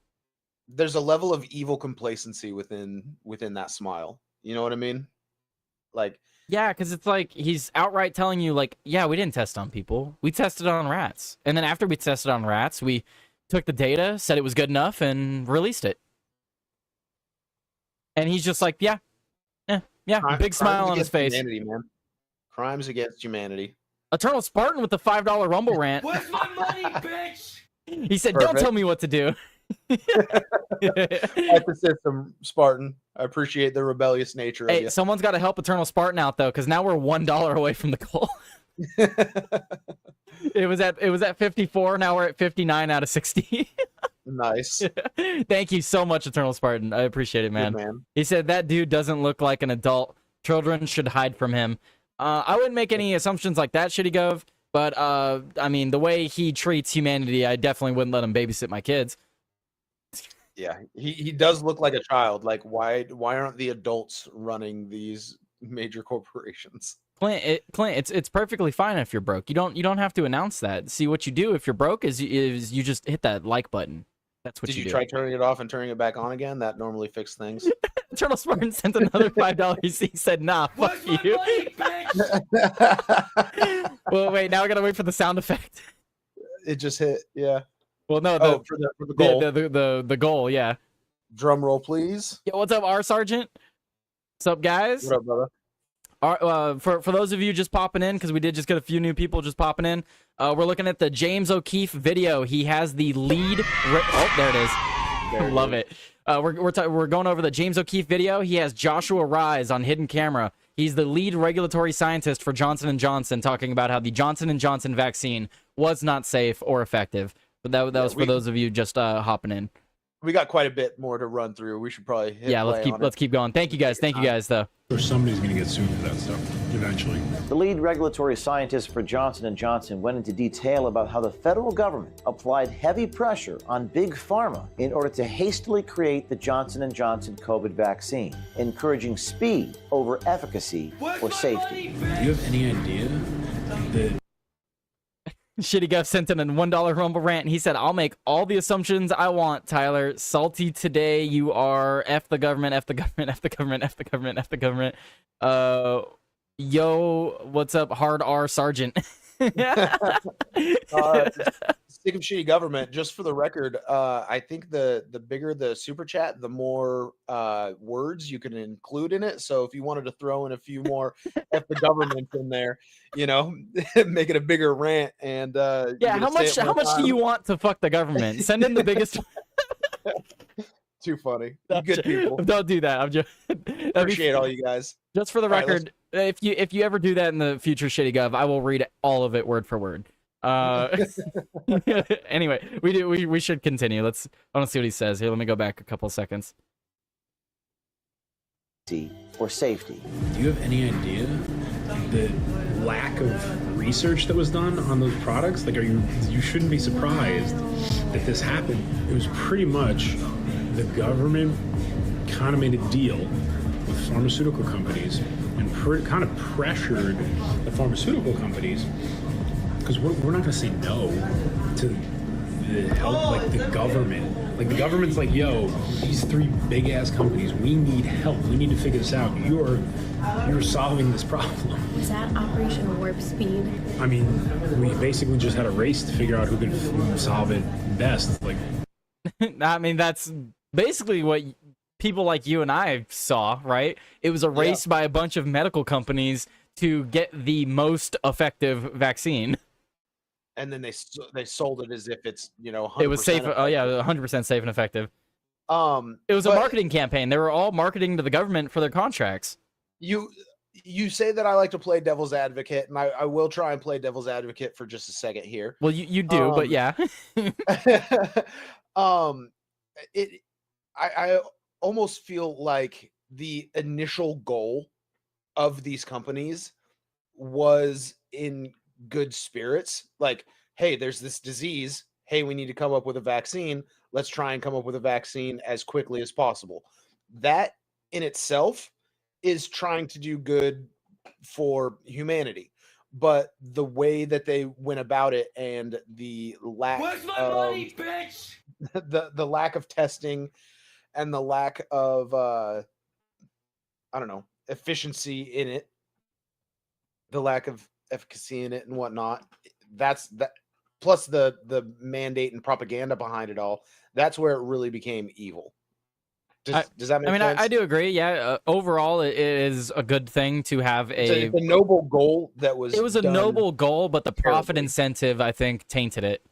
There's a level of evil complacency within that smile. You know what I mean? Like, yeah, because it's like he's outright telling you, like, yeah, we didn't test on people. We tested on rats. And then after we tested on rats, we took the data, said it was good enough, and released it. And he's just like, yeah, big smile on his face. Humanity, man. Crimes against humanity. Eternal Spartan with the $5 Rumble rant. Where's my money, bitch? He said, don't tell me what to do. At the system, Spartan. I appreciate the rebellious nature of you. Someone's got to help Eternal Spartan out though, because now we're $1 away from the goal. It was at 54. Now we're at 59 out of 60. Nice. Thank you so much, Eternal Spartan. I appreciate it, man. Good man. He said that dude doesn't look like an adult. Children should hide from him. I wouldn't make any assumptions like that, Shitty Gov. But I mean, the way he treats humanity, I definitely wouldn't let him babysit my kids. Yeah, he does look like a child. Like, why aren't the adults running these major corporations? Clint, it's perfectly fine if you're broke. You don't have to announce that. See, what you do if you're broke is you just hit that like button. That's what Did you do. try turning it off and turning it back on again? That normally fixes things. Eternal Spartan sent another $5. He said, "Nah, fuck Where's you." my money, bitch? Well, wait. Now I gotta wait for the sound effect. It just hit. Yeah. Well, no, For the goal. the goal, yeah. Drum roll, please. Yo, what's up, R Sergeant? What's up, guys? What up, brother? For those of you just popping in, because we did just get a few new people just popping in, we're looking at the James O'Keefe video. He has the lead. Oh, there it is. Love it. We're going over the James O'Keefe video. He has Joshua Rise on hidden camera. He's the lead regulatory scientist for Johnson & Johnson, talking about how the Johnson & Johnson vaccine was not safe or effective. But that was for those of you just hopping in. We got quite a bit more to run through. We should probably hit let's keep going. Thank you guys though. Or somebody's going to get sued for that stuff eventually. The lead regulatory scientist for Johnson & Johnson went into detail about how the federal government applied heavy pressure on Big Pharma in order to hastily create the Johnson & Johnson COVID vaccine, encouraging speed over efficacy or safety. Do you have any idea that Shitty Guff sent in a $1 Rumble rant, and he said, "I'll make all the assumptions I want, Tyler. Salty today, you are. F the government, F the government, F the government, F the government, F the government. Yo, what's up, Hard R Sergeant?" Sick of shitty government. Just for the record, I think the bigger the super chat, the more words you can include in it. So if you wanted to throw in a few more F the government in there, make it a bigger rant. And yeah, how much do you want to fuck the government? Send in the biggest. Too funny. You good people. Don't do that. I'm just appreciate all you guys. Just for the record, if you ever do that in the future, Shitty Gov, I will read all of it word for word. Anyway, we should continue. I want to see what he says here. Let me go back a couple seconds. Or safety. Do you have any idea the lack of research that was done on those products? Like, you shouldn't be surprised that this happened. It was pretty much the government kind of made a deal with pharmaceutical companies and kind of pressured the pharmaceutical companies, because we're not going to say no to the help, like the government. Like, the government's like, yo, these 3 big ass companies, we need help. We need to figure this out. You're solving this problem. Was that Operation Warp Speed? I mean, we basically just had a race to figure out who could solve it best. Like, I mean, that's basically what people like you and I saw, right? It was a race by a bunch of medical companies to get the most effective vaccine. And then they sold it as if it's 100% it was safe. Oh yeah, effective. 100% safe and effective. It was a But marketing campaign. They were all marketing to the government for their contracts. you say that I like to play devil's advocate, and I will try and play devil's advocate for just a second here. Well, you do, but yeah. I almost feel like the initial goal of these companies was in good spirits. Like, hey, there's this disease. Hey, we need to come up with a vaccine. Let's try and come up with a vaccine as quickly as possible. That in itself is trying to do good for humanity. But the way that they went about it and the lack Where's my of money, bitch? the lack of testing and the lack of I don't know, efficiency in it, the lack of efficacy in it and whatnot, that's that, plus the mandate and propaganda behind it all, that's where it really became evil. Does that make sense? I do agree. Yeah, overall, it is a good thing to have it's a noble goal that was. It was a noble goal, but the profit terribly. incentive, I think, tainted it.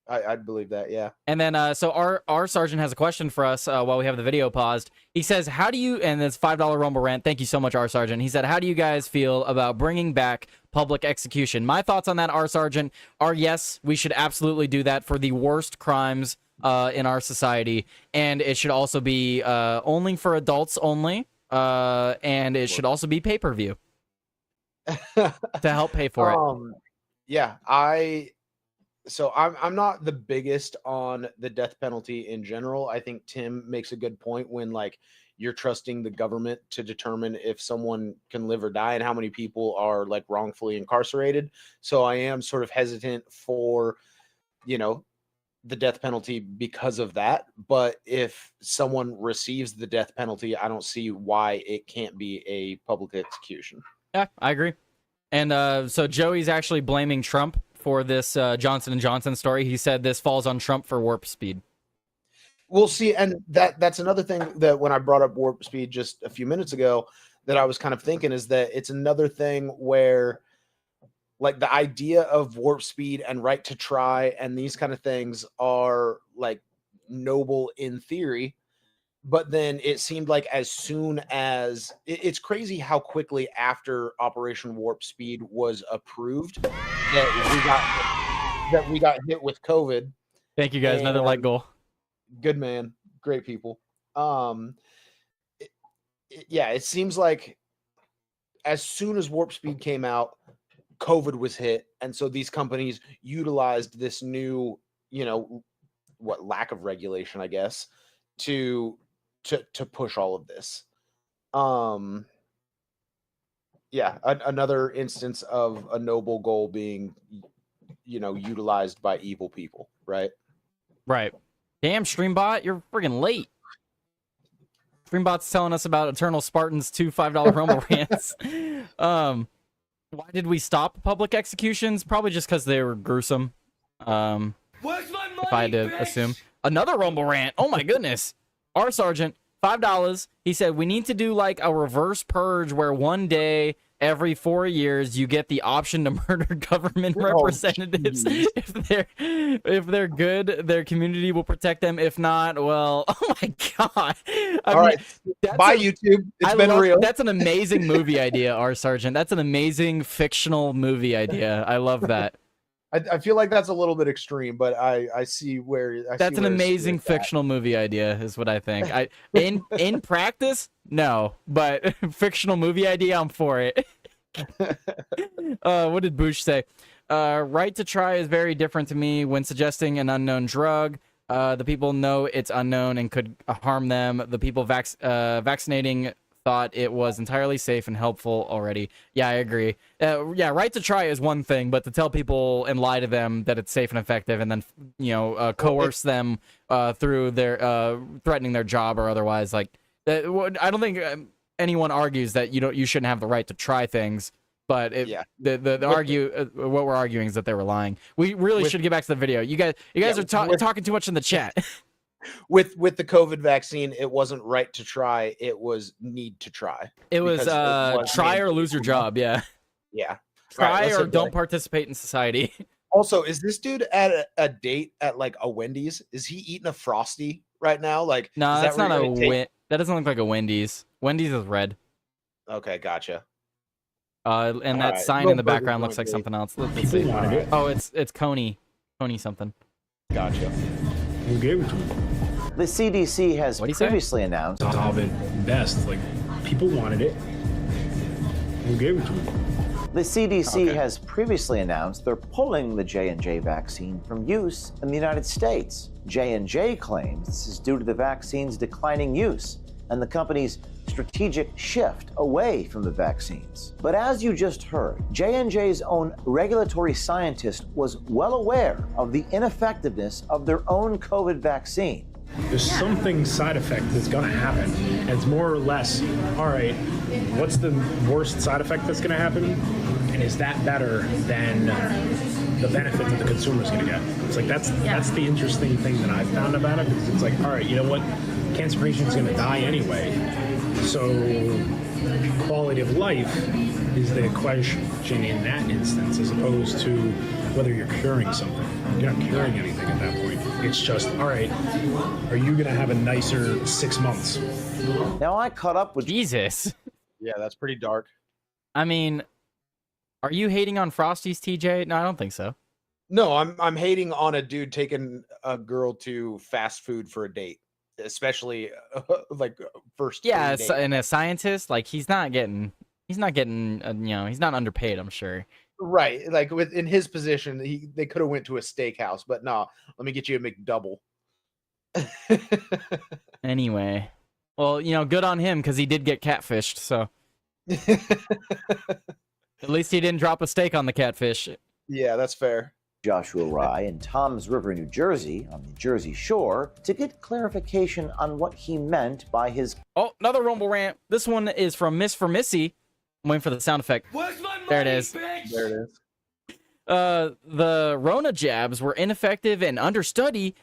I'd believe that, yeah. And then, so our sergeant has a question for us while we have the video paused. He says, "How do you?" And it's $5 Rumble rant. Thank you so much, our sergeant. He said, "How do you guys feel about bringing back public execution?" My thoughts on that, our sergeant, are yes, we should absolutely do that for the worst crimes in our society, and it should also be only for adults only, and it should also be pay-per-view to help pay for it. Yeah, So I'm not the biggest on the death penalty in general. I think Tim makes a good point when, like, you're trusting the government to determine if someone can live or die and how many people are, like, wrongfully incarcerated. So I am sort of hesitant for, the death penalty because of that. But if someone receives the death penalty, I don't see why it can't be a public execution. Yeah, I agree. And so Joey's actually blaming Trump for this Johnson & Johnson story. He said this falls on Trump for warp speed. We'll see. And that's another thing that when I brought up warp speed just a few minutes ago that I was kind of thinking is that it's another thing where, like, the idea of warp speed and right to try and these kind of things are, like, noble in theory. But then it seemed like as soon as it's crazy how quickly after Operation Warp Speed was approved that we got hit with COVID. Thank you guys. Another like goal. Good man. Great people. It seems like as soon as Warp Speed came out, COVID was hit. And so these companies utilized this new, lack of regulation, I guess, to push all of this. Another instance of a noble goal being, utilized by evil people, right? Right. Damn, Streambot, you're friggin' late. Streambot's telling us about Eternal Spartan's two $5 Rumble rants. Why did we stop public executions? Probably just because they were gruesome. Where's my money, if I had to assume. Another Rumble rant. Oh my goodness. Our sergeant, $5. He said we need to do like a reverse purge where one day every 4 years you get the option to murder government representatives. If they're good, their community will protect them. If not, well, oh my god. All right, bye YouTube. It's been real. That's an amazing movie idea, our sergeant. That's an amazing fictional movie idea. I love that. I feel like that's a little bit extreme, but I see where That's an amazing fictional movie idea, is what I think. In practice, no, but fictional movie idea, I'm for it. What did Bush say? Right to try is very different to me when suggesting an unknown drug. The people know it's unknown and could harm them. The people vaccinating thought it was entirely safe and helpful already. Yeah, I agree. Yeah, right to try is one thing, but to tell people and lie to them that it's safe and effective, and then coerce them through their threatening their job or otherwise, like I don't think anyone argues that you shouldn't have the right to try things. But what we're arguing is that they were lying. We really should get back to the video. You guys are talking too much in the chat. With the COVID vaccine, it wasn't right to try. It was need to try. It was try or lose your job. Yeah. Yeah. Try or don't participate in society. Also, is this dude at a date at like a Wendy's? Is he eating a Frosty right now? Like, no, that's not that doesn't look like a Wendy's. Wendy's is red. Okay, gotcha. And that sign in the background looks like something else. Let's see. It. Oh, it's Coney something. Gotcha. Who gave it to him? The CDC has previously announced. Solvent best. Like, people wanted it. Who gave it to him? The CDC has previously announced they're pulling the J&J vaccine from use in the United States. J&J claims this is due to the vaccine's declining use and the company's strategic shift away from the vaccines. But as you just heard, J&J's own regulatory scientist was well aware of the ineffectiveness of their own COVID vaccine. There's something side effect that's going to happen. And it's more or less, all right, what's the worst side effect that's going to happen? And is that better than the benefit that the consumer is going to get? It's like, that's the interesting thing that I've found about it, because it's like, all right, you know what? Cancer patient's going to die anyway. So quality of life is the question in that instance, as opposed to whether you're curing something. You're not curing anything at that point. It's just, all right, are you going to have a nicer 6 months? Now, I caught up with... Jesus. Yeah, that's pretty dark. I mean, are you hating on Frosties, TJ? No, I don't think so. No, I'm hating on a dude taking a girl to fast food for a date, especially like first. Yeah, and a scientist, like he's not getting, he's not underpaid, I'm sure. Right, like in his position, they could have went to a steakhouse, but no, let me get you a McDouble. Anyway, well, good on him because he did get catfished. So at least he didn't drop a steak on the catfish. Yeah, that's fair. Joshua Rye in Toms River, New Jersey, on the Jersey Shore, to get clarification on what he meant by his... Oh, another Rumble rant. This one is from Miss for Missy. I'm waiting for the sound effect. Where's my money, There it is. bitch? There it is. The Rona jabs were ineffective and understudied.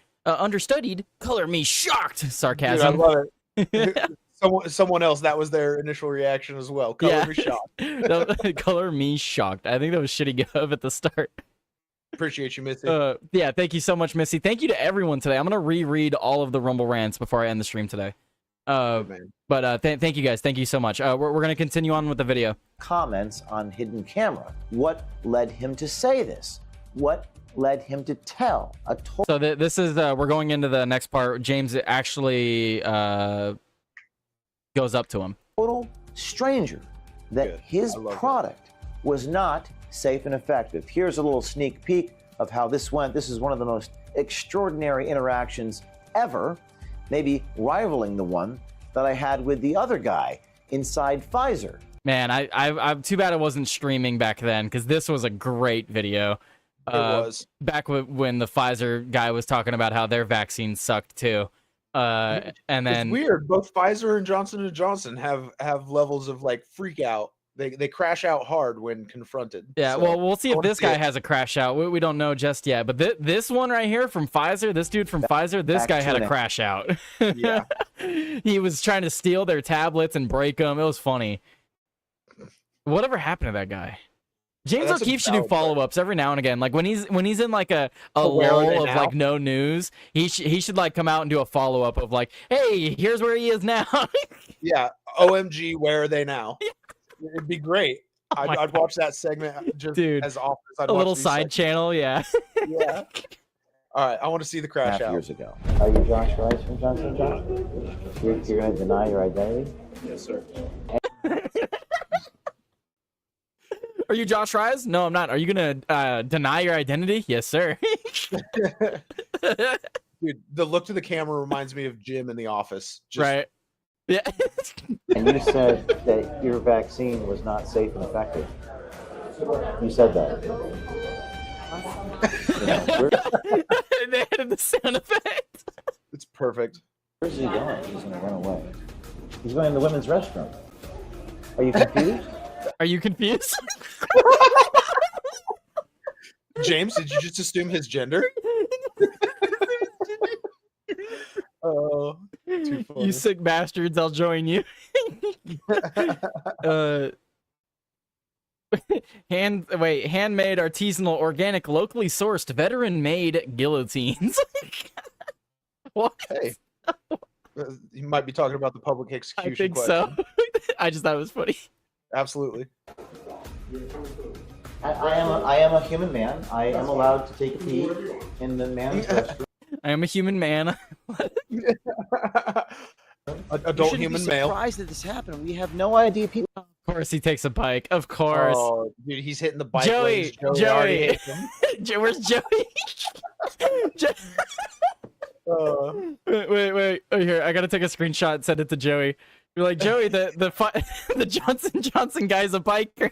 Color me shocked. Sarcasm. Dude, I love it. Someone else, that was their initial reaction as well. Color me shocked. Color me shocked. I think that was shitty gov at the start. Appreciate you, Missy. Yeah, thank you so much, Missy. Thank you to everyone today. I'm gonna reread all of the Rumble rants before I end the stream today. But thank you guys. Thank you so much. We're gonna continue on with the video. Comments on hidden camera. What led him to say this? What led him to tell a total... So this is we're going into the next part. James actually goes up to him. Total stranger that his product was not safe and effective. Here's a little sneak peek of how this went. This is one of the most extraordinary interactions ever, maybe rivaling the one that I had with the other guy inside Pfizer. Man, I'm too bad I wasn't streaming back then, because this was a great video. It was. Back when the Pfizer guy was talking about how their vaccine sucked too. And then it's weird. Both Pfizer and Johnson & Johnson have levels of like freak out. They crash out hard when confronted. Yeah, so, well, we'll see if this guy has a crash out. We don't know just yet. But this one right here from Pfizer, this dude from Pfizer, this guy had a crash out. Yeah. He was trying to steal their tablets and break them. It was funny. Whatever happened to that guy? James O'Keefe should do follow-ups every now and again. Like when he's in like a lull of like no news, he should like come out and do a follow-up of like, hey, here's where he is now. Yeah. OMG, where are they now? It'd be great. I'd watch that segment just Dude, as often as I'd a watch little these side channel, yeah. Yeah. All right, I want to see the crash out. Years ago. Are you Josh Rice from Johnson & Johnson? You're going to deny your identity? Yes, sir. Are you Josh Rise? No, I'm not. Are you gonna deny your identity? Yes, sir. Dude, the look to the camera reminds me of Jim in The Office. Right. Yeah. And you said that your vaccine was not safe and effective. You said that. They added the sound effect. It's perfect. Where's he going? He's going to run away. He's going to the women's restroom. Are you confused? Are you confused? James, did you just assume his gender? Oh, too funny. You sick bastards, I'll join you. Handmade, artisanal, organic, locally sourced, veteran-made guillotines. What? Hey, you might be talking about the public execution. I think question. so. I just thought it was funny. Absolutely. I am a human man. I am allowed to take a pee in the men's restroom. I am a human man. Adult human male. Surprised that this happened. We have no idea. People. Of course, he takes a bike. Of course. Oh, dude, he's hitting the bike. Joey, lanes. Joey. hit him. Where's Joey? Wait. Oh, here, I gotta take a screenshot and send it to Joey. You're like, Joey, the Johnson Johnson guy's a biker.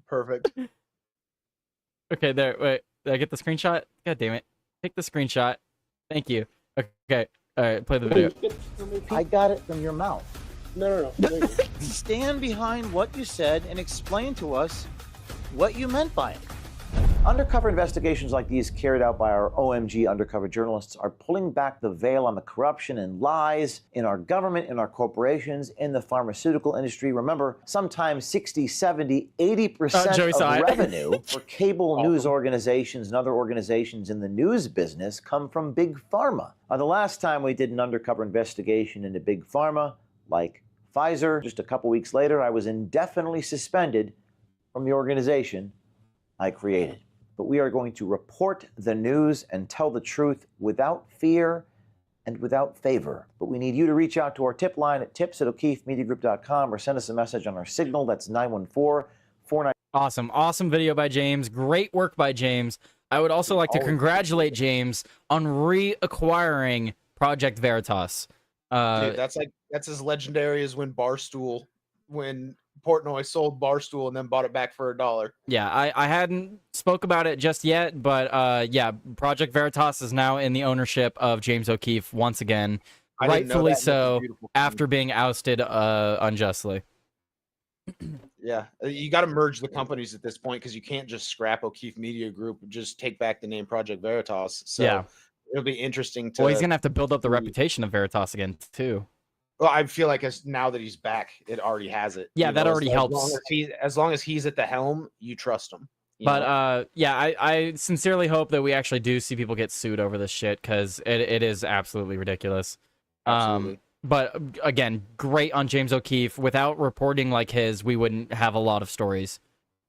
Perfect. Okay, there. Wait, did I get the screenshot? God damn it! Take the screenshot. Thank you. Okay. All right, play the video. I got it from your mouth. No. Stand behind what you said and explain to us what you meant by it. Undercover investigations like these carried out by our OMG undercover journalists are pulling back the veil on the corruption and lies in our government, in our corporations, in the pharmaceutical industry. Remember, sometimes 60, 70, 80% of revenue for cable news organizations and other organizations in the news business come from big pharma. The last time we did an undercover investigation into big pharma, like Pfizer, just a couple weeks later, I was indefinitely suspended from the organization I created. But we are going to report the news and tell the truth without fear and without favor. But we need you to reach out to our tip line at tips@o'keefemediagroup.com or send us a message on our signal. That's 914-49. Awesome video by James. Great work by James. I would also like to congratulate James on reacquiring Project Veritas. Dude, that's as legendary as when Portnoy sold Barstool and then bought it back for $1. Yeah, I hadn't spoke about it just yet, but yeah, Project Veritas is now in the ownership of James O'Keefe once again, rightfully so, after being ousted unjustly. Yeah, you got to merge the companies at this point because you can't just scrap O'Keefe Media Group and just take back the name Project Veritas. So yeah, it'll be interesting to. Well, he's gonna have to build up the reputation of Veritas again too. Well, I feel like now that he's back, it already has it. Yeah, that already helps. As long as he's at the helm, you trust him. But yeah, I sincerely hope that we actually do see people get sued over this shit because it is absolutely ridiculous. Absolutely. But again, great on James O'Keefe. Without reporting like his, we wouldn't have a lot of stories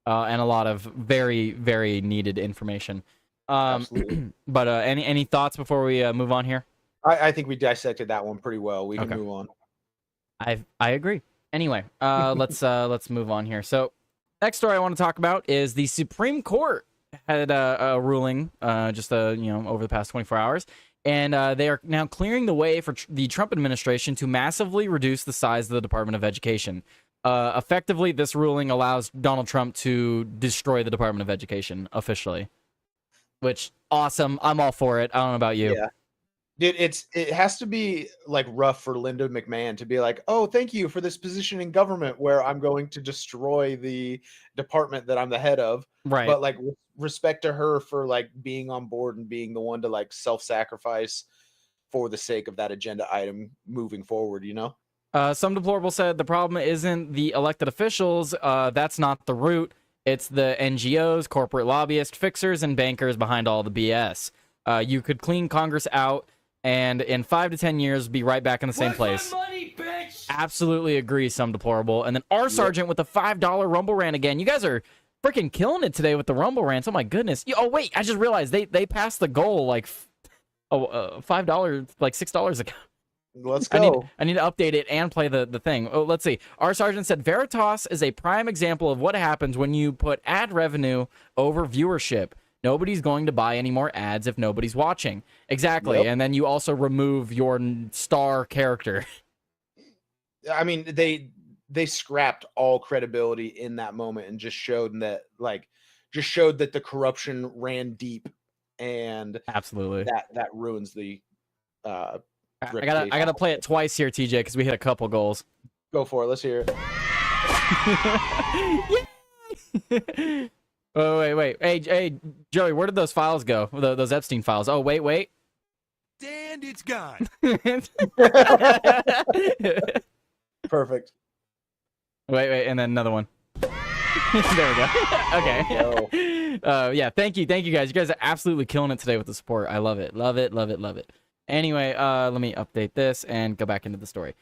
and a lot of very, very needed information. Absolutely. But any thoughts before we move on here? I think we dissected that one pretty well. We can move on. I agree. Anyway, let's move on here. So, next story I want to talk about is the Supreme Court had a ruling just over the past 24 hours, and they are now clearing the way for the Trump administration to massively reduce the size of the Department of Education. Effectively, this ruling allows Donald Trump to destroy the Department of Education officially, which awesome. I'm all for it. I don't know about you. Yeah. Dude, it has to be like rough for Linda McMahon to be like, oh, thank you for this position in government where I'm going to destroy the department that I'm the head of. Right. But like respect to her for like being on board and being the one to like self-sacrifice for the sake of that agenda item moving forward, you know? Some deplorable said the problem isn't the elected officials. That's not the root. It's the NGOs, corporate lobbyists, fixers, and bankers behind all the BS. You could clean Congress out and in 5 to 10 years be right back in the same place. Money, bitch? absolutely agree, some deplorable. And then R Sergeant with the $5 Rumble rant again. You guys are freaking killing it today with the Rumble rants. Oh my goodness. Oh wait, I just realized they passed the goal like $5, like $6 ago. Let's go. I need to update it and play the thing. Oh, let's see. R Sergeant said Veritas is a prime example of what happens when you put ad revenue over viewership. Nobody's going to buy any more ads if nobody's watching. Exactly. Yep. And then you also remove your star character. I mean, they scrapped all credibility in that moment and just showed that the corruption ran deep, and Absolutely. that ruins the I gotta play it twice here, TJ, because we hit a couple goals. Go for it. Let's hear it. Oh, wait. Hey, Joey, where did those files go? Those Epstein files. Oh, wait. And it's gone. Perfect. Wait, and then another one. There we go. Okay. Yeah, thank you guys. You guys are absolutely killing it today with the support. I love it. Anyway, let me update this and go back into the story.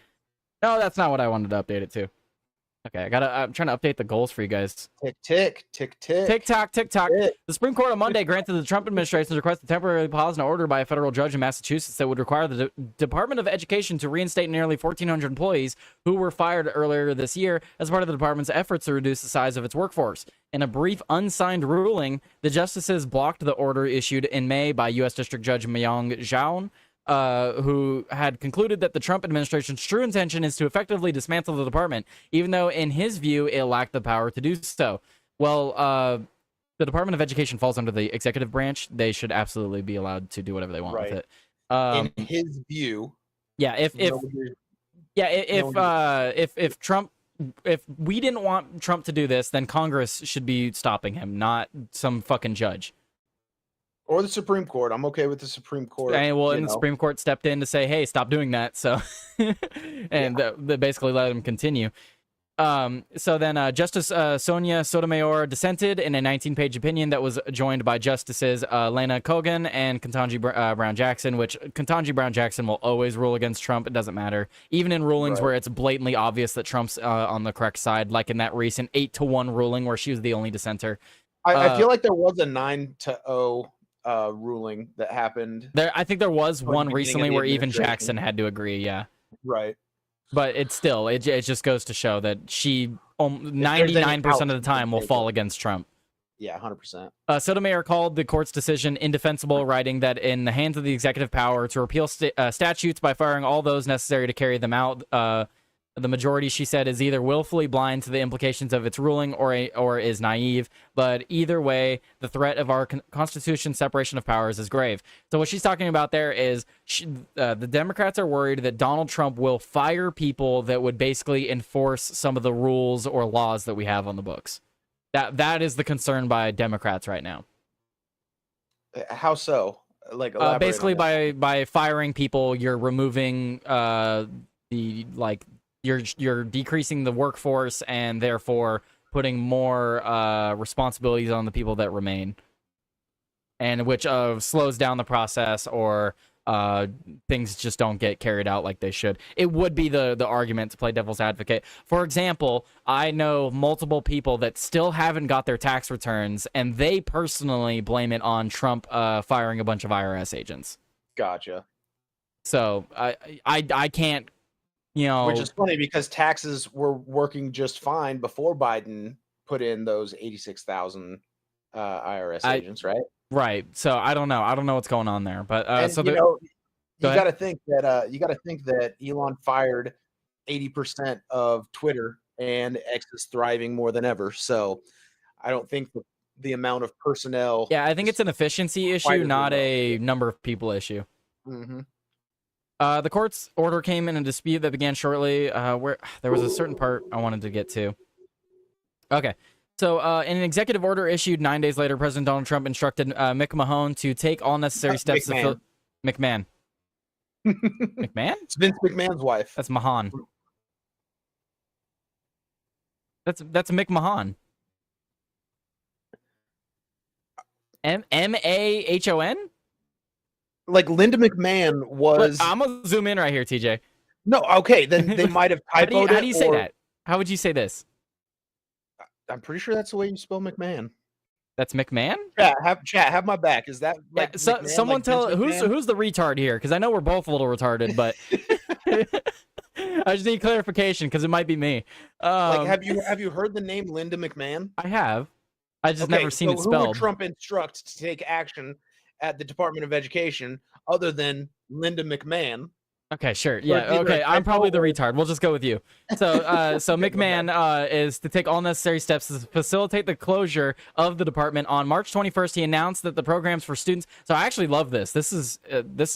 No, that's not what I wanted to update it to. Okay, I'm trying to update the goals for you guys. Tick. TikTok. The Supreme Court on Monday granted the Trump administration's request to temporarily pause an order by a federal judge in Massachusetts that would require the Department of Education to reinstate nearly 1,400 employees who were fired earlier this year as part of the department's efforts to reduce the size of its workforce. In a brief, unsigned ruling, the justices blocked the order issued in May by U.S. District Judge Myung Jaun, who had concluded that the Trump administration's true intention is to effectively dismantle the department, even though, in his view, it lacked the power to do so. Well, the Department of Education falls under the executive branch. They should absolutely be allowed to do whatever they want with it. In his view, yeah. If we didn't want Trump to do this, then Congress should be stopping him, not some fucking judge. Or the Supreme Court. I'm okay with the Supreme Court. The Supreme Court stepped in to say, hey, stop doing that. So, and they basically let him continue. So then Justice Sonia Sotomayor dissented in a 19-page opinion that was joined by Justices Lena Kogan and Ketanji Brown Jackson, which Ketanji Brown Jackson will always rule against Trump. It doesn't matter. Even in rulings where it's blatantly obvious that Trump's on the correct side, like in that recent 8-1 ruling where she was the only dissenter. I feel like there was a 9-0 ruling that happened. I think there was one recently where even Jackson had to agree. Yeah. Right. But it's still, it just goes to show that she 99% of the time will fall against Trump. Yeah, 100%. Sotomayor called the court's decision indefensible, writing that in the hands of the executive power to repeal statutes by firing all those necessary to carry them out, the majority, she said, is either willfully blind to the implications of its ruling or is naive. But either way, the threat of our Constitution's separation of powers is grave. So what she's talking about there is the Democrats are worried that Donald Trump will fire people that would basically enforce some of the rules or laws that we have on the books. That is the concern by Democrats right now. How so? Basically by firing people, you're removing you're decreasing the workforce and therefore putting more responsibilities on the people that remain, and which slows down the process, or things just don't get carried out like they should. It would be the argument to play devil's advocate. For example, I know multiple people that still haven't got their tax returns, and they personally blame it on Trump firing a bunch of IRS agents. Gotcha. So I can't. Which is funny because taxes were working just fine before Biden put in those 86,000 IRS agents, right? Right. So I don't know. I don't know what's going on there, but you got to think that Elon fired 80% of Twitter, and X is thriving more than ever. So I don't think the amount of personnel. Yeah, I think it's an efficiency issue, not a number of people issue. Mm-hmm. The court's order came in a dispute that began shortly, where there was a certain part I wanted to get to. Okay. So, in an executive order issued 9 days later, President Donald Trump instructed Mick Mahone to take all necessary steps to fill... McMahon. McMahon? It's Vince McMahon's wife. That's Mahan. That's Mick Mahon. M-A-H-O-N? Like Linda McMahon was... I'm going to zoom in right here, TJ. No, okay, then they might have typoed it. How do you say that? How would you say this? I'm pretty sure that's the way you spell McMahon. That's McMahon? Chat, have my back. Is that like yeah, so, McMahon, someone like tell Vince who's the retard here? Because I know we're both a little retarded, but I just need clarification because it might be me. Like, have you heard the name Linda McMahon? I have. I just never seen it Who spelled. would Trump instruct to take action at the Department of Education other than Linda McMahon? Okay, sure. Yeah, okay. I'm probably the retard. We'll just go with you. So, so McMahon is to take all necessary steps to facilitate the closure of the department. On March 21st, he announced that the programs for students. So I actually love this. This is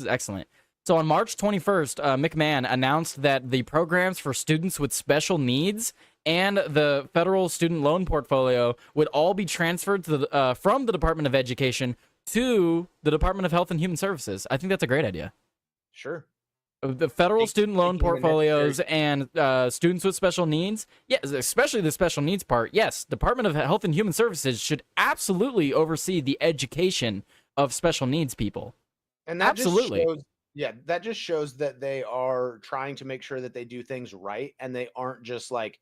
excellent. So on March 21st, McMahon announced that the programs for students with special needs and the federal student loan portfolio would all be transferred to the from the Department of Education to the Department of Health and Human Services. I think that's a great idea. Sure. The federal student loan portfolios and students with special needs, yes, especially the special needs part, yes, Department of Health and Human Services should absolutely oversee the education of special needs people. And that absolutely. Just shows, that just shows that they are trying to make sure that they do things right and they aren't just like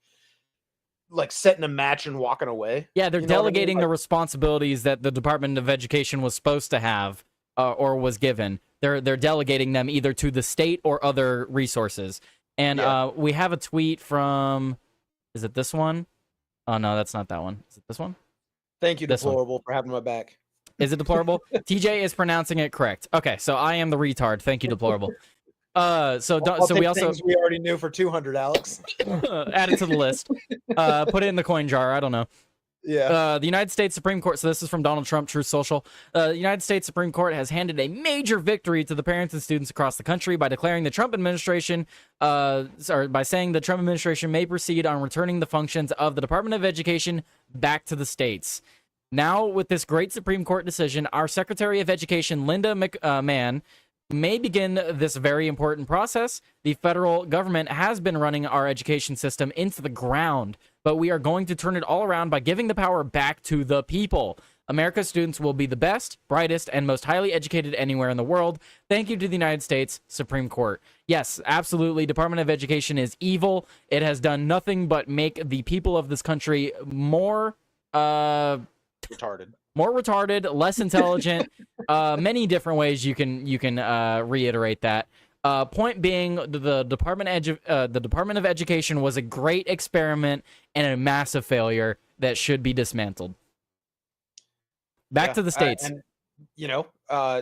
setting a match and walking away. Yeah, they're delegating the responsibilities that the Department of Education was supposed to have or was given. They're delegating them either to the state or other resources. And we have a tweet from, is it this one? Oh, no, that's not that one. Is it this one? Thank you, Deplorable, for having my back. Is it Deplorable? TJ is pronouncing it correct. Okay, so I am the retard. Thank you, Deplorable. So we also we already knew for 200, Alex. add it to the list. Put it in the coin jar. I don't know. Yeah. The United States Supreme Court, so this is from Donald Trump, Truth Social. The United States Supreme Court has handed a major victory to the parents and students across the country by declaring the Trump administration, by saying the Trump administration may proceed on returning the functions of the Department of Education back to the states. Now, with this great Supreme Court decision, our Secretary of Education, Linda McMahon, may begin this very important process. The federal government has been running our education system into the ground, but we are going to turn it all around by giving the power back to the people. America's students will be the best, brightest, and most highly educated anywhere in the world. Thank you to the United States Supreme Court. Yes, absolutely. Department of Education is evil. It has done nothing but make the people of this country more retarded, less intelligent, many different ways you can reiterate that. Point being, the Department of Education was a great experiment and a massive failure that should be dismantled. Back to the states. And,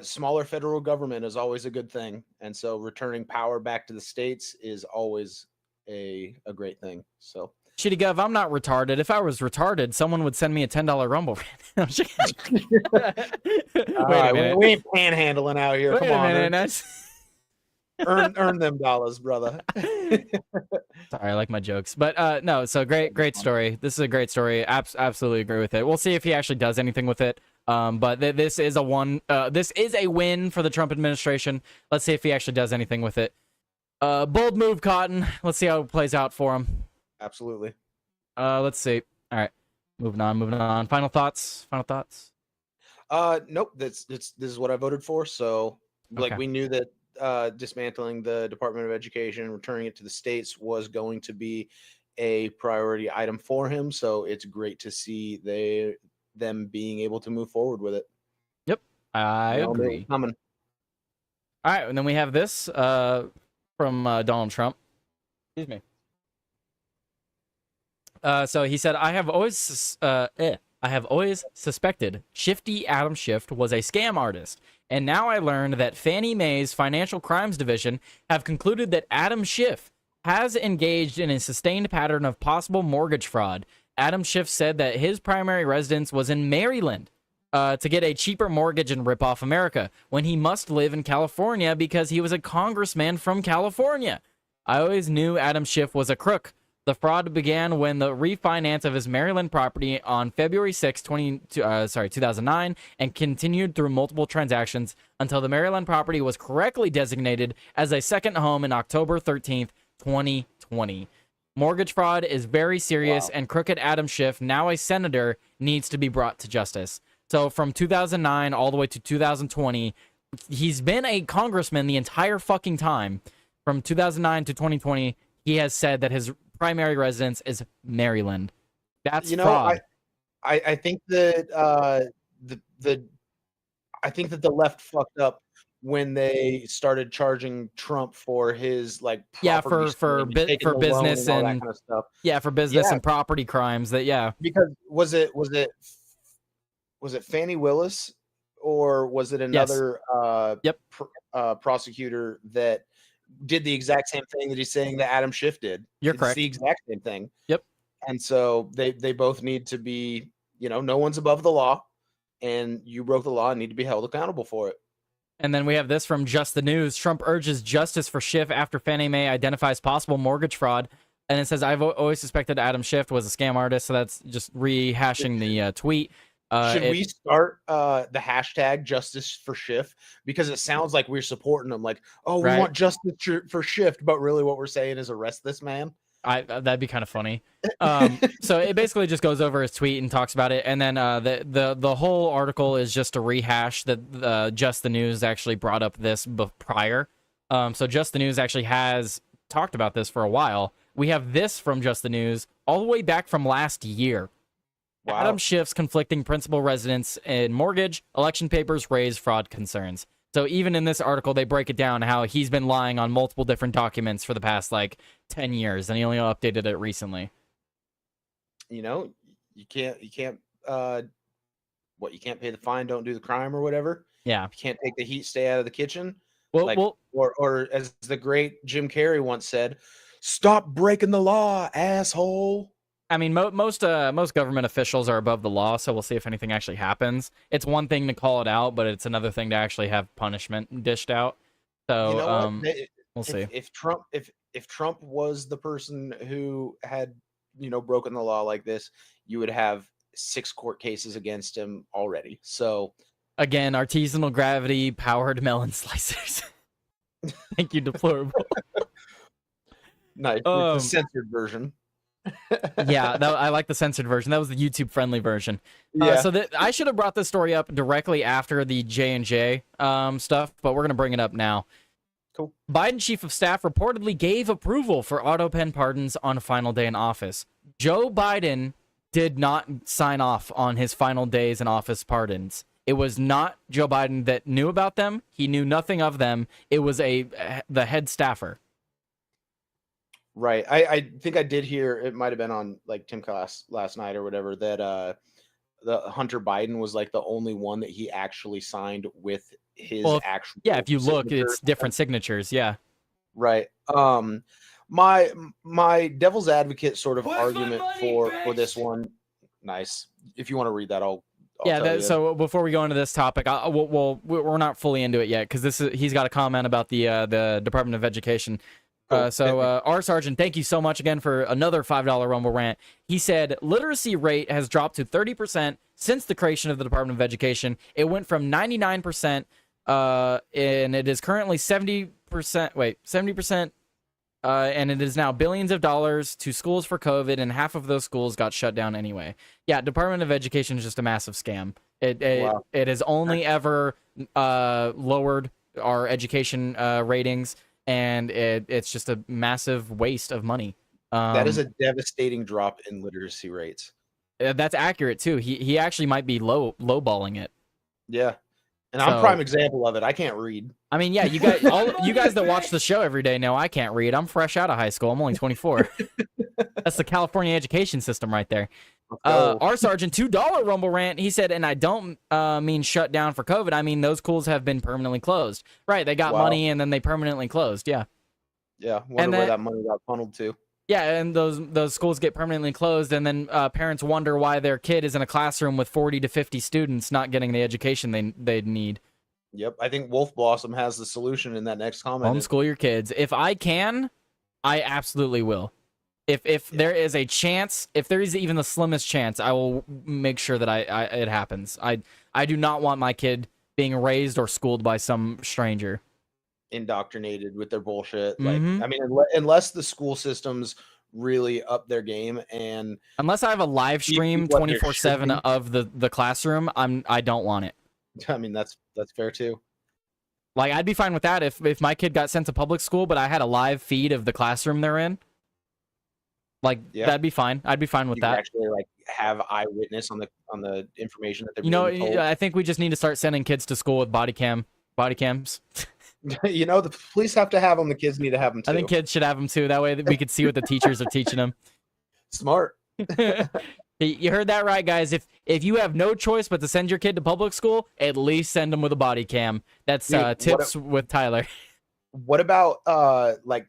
smaller federal government is always a good thing. And so returning power back to the states is always a great thing. So. Shitty Gov, I'm not retarded. If I was retarded, someone would send me a $10 Rumble. Wait a minute. We ain't panhandling out here. Come on. Earn them dollars, brother. Sorry, I like my jokes. But no, so great story. This is a great story. Absolutely agree with it. We'll see if he actually does anything with it. But this is a win for the Trump administration. Let's see if he actually does anything with it. Bold move, Cotton. Let's see how it plays out for him. Absolutely. Let's see. All right. Moving on. Final thoughts? Nope. This is what I voted for. So we knew that dismantling the Department of Education, returning it to the states was going to be a priority item for him. So it's great to see them being able to move forward with it. Yep. I agree. Coming. All right, and then we have this from Donald Trump. Excuse me. So he said, I have always suspected Shifty Adam Schiff was a scam artist, and now I learned that Fannie Mae's Financial Crimes Division have concluded that Adam Schiff has engaged in a sustained pattern of possible mortgage fraud. Adam Schiff said that his primary residence was in Maryland to get a cheaper mortgage and rip off America, when he must live in California because he was a congressman from California. I always knew Adam Schiff was a crook. The fraud began when the refinance of his Maryland property on February 6, 2009, and continued through multiple transactions until the Maryland property was correctly designated as a second home in October 13th, 2020. Mortgage fraud is very serious, and crooked Adam Schiff, now a senator, needs to be brought to justice. So from 2009 all the way to 2020, he's been a congressman the entire fucking time. from 2009 to 2020, he has said that his primary residence is Maryland. That's fraud. I think that I think that the left fucked up when they started charging Trump for his like for business and that kind of stuff. For business and property crimes. Because was it Fannie Willis or was it another prosecutor that did the exact same thing that he's saying that Adam Schiff did? You're it's correct. The exact same thing. Yep. And so they both need to be, no one's above the law, and you broke the law and need to be held accountable for it. And then we have this from Just the News. Trump urges justice for Schiff after Fannie Mae identifies possible mortgage fraud. And it says, I've always suspected Adam Schiff was a scam artist. So that's just rehashing the tweet. Should we start the hashtag justice for Schiff? Because it sounds like we're supporting him. Like, we want justice for Schiff. But really what we're saying is arrest this man. That'd be kind of funny. So it basically just goes over his tweet and talks about it, and then the whole article is just a rehash that Just the News actually brought up this prior. So Just the News actually has talked about this for a while. We have this from Just the News all the way back from last year. Wow. Adam Schiff's conflicting principal residence and mortgage election papers raise fraud concerns. So even in this article, they break it down how he's been lying on multiple different documents for the past 10 years, and he only updated it recently. You can't you can't pay the fine, don't do the crime or whatever. Yeah. You can't take the heat, stay out of the kitchen. Or as the great Jim Carrey once said, stop breaking the law, asshole. I mean, most government officials are above the law, so we'll see if anything actually happens. It's one thing to call it out, but it's another thing to actually have punishment dished out. So we'll see. If Trump was the person who had broken the law like this, you would have 6 court cases against him already. So again, artisanal gravity powered melon slicers. Thank you, deplorable. Nice. The censored version. I like the censored version. That was the YouTube friendly version. So I should have brought this story up directly after the J&J stuff, but we're gonna bring it up now. Cool. Biden chief of staff reportedly gave approval for auto pen pardons on final day in office. Joe Biden did not sign off on his final days in office pardons. It was not Joe Biden that knew about them. He knew nothing of them. It was the head staffer. Right. I think I did hear, it might have been on Timcast last night or whatever, that the Hunter Biden was the only one that he actually signed with his actual. Yeah, if you look, it's different signatures. Yeah. Right. My devil's advocate sort of argument for this one. Nice. If you want to read that, I'll tell you. So before we go into this topic, we're not fully into it yet because he's got a comment about the Department of Education. Cool. R. Sergeant, thank you so much again for another $5 Rumble rant. He said, literacy rate has dropped to 30% since the creation of the Department of Education. It went from 99%, and it is currently 70%. 70%, and it is now billions of dollars to schools for COVID, and half of those schools got shut down anyway. Yeah, Department of Education is just a massive scam. It has only ever lowered our education ratings, and it's just a massive waste of money. That is a devastating drop in literacy rates. That's accurate too. He actually might be lowballing it. Yeah, and I'm a prime example of it. I can't read. I mean, yeah, you guys that watch the show every day know I can't read. I'm fresh out of high school. I'm only 24. That's the California education system right there. Our Sergeant, $2 Rumble rant. He said, and I don't mean shut down for COVID. I mean those schools have been permanently closed. Right? They got money and then they permanently closed. Yeah. Yeah. Wonder where that money got funneled to. Yeah, and those schools get permanently closed, and then parents wonder why their kid is in a classroom with 40 to 50 students not getting the education they need. Yep, I think Wolf Blossom has the solution in that next comment. Homeschool your kids. If I can, I absolutely will. If there is a chance, if there is even the slimmest chance, I will make sure that it happens. I do not want my kid being raised or schooled by some stranger. Indoctrinated with their bullshit. I mean, unless the school systems really up their game, and unless I have a live stream 24/7 of the classroom, I don't want it. I mean, that's fair too. Like, I'd be fine with that if my kid got sent to public school, but I had a live feed of the classroom they're in. Like, that'd be fine. I'd be fine with You that. can actually like have eyewitness on the information that they're You know, being told. I think we just need to start sending kids to school with body cams. You know, the police have to have them. The kids need to have them too. I think kids should have them too. That way we could see what the teachers are teaching them. Smart. You heard that right, guys. If you have no choice but to send your kid to public school, at least send them with a body cam. That's Dude, tips with Tyler. What about like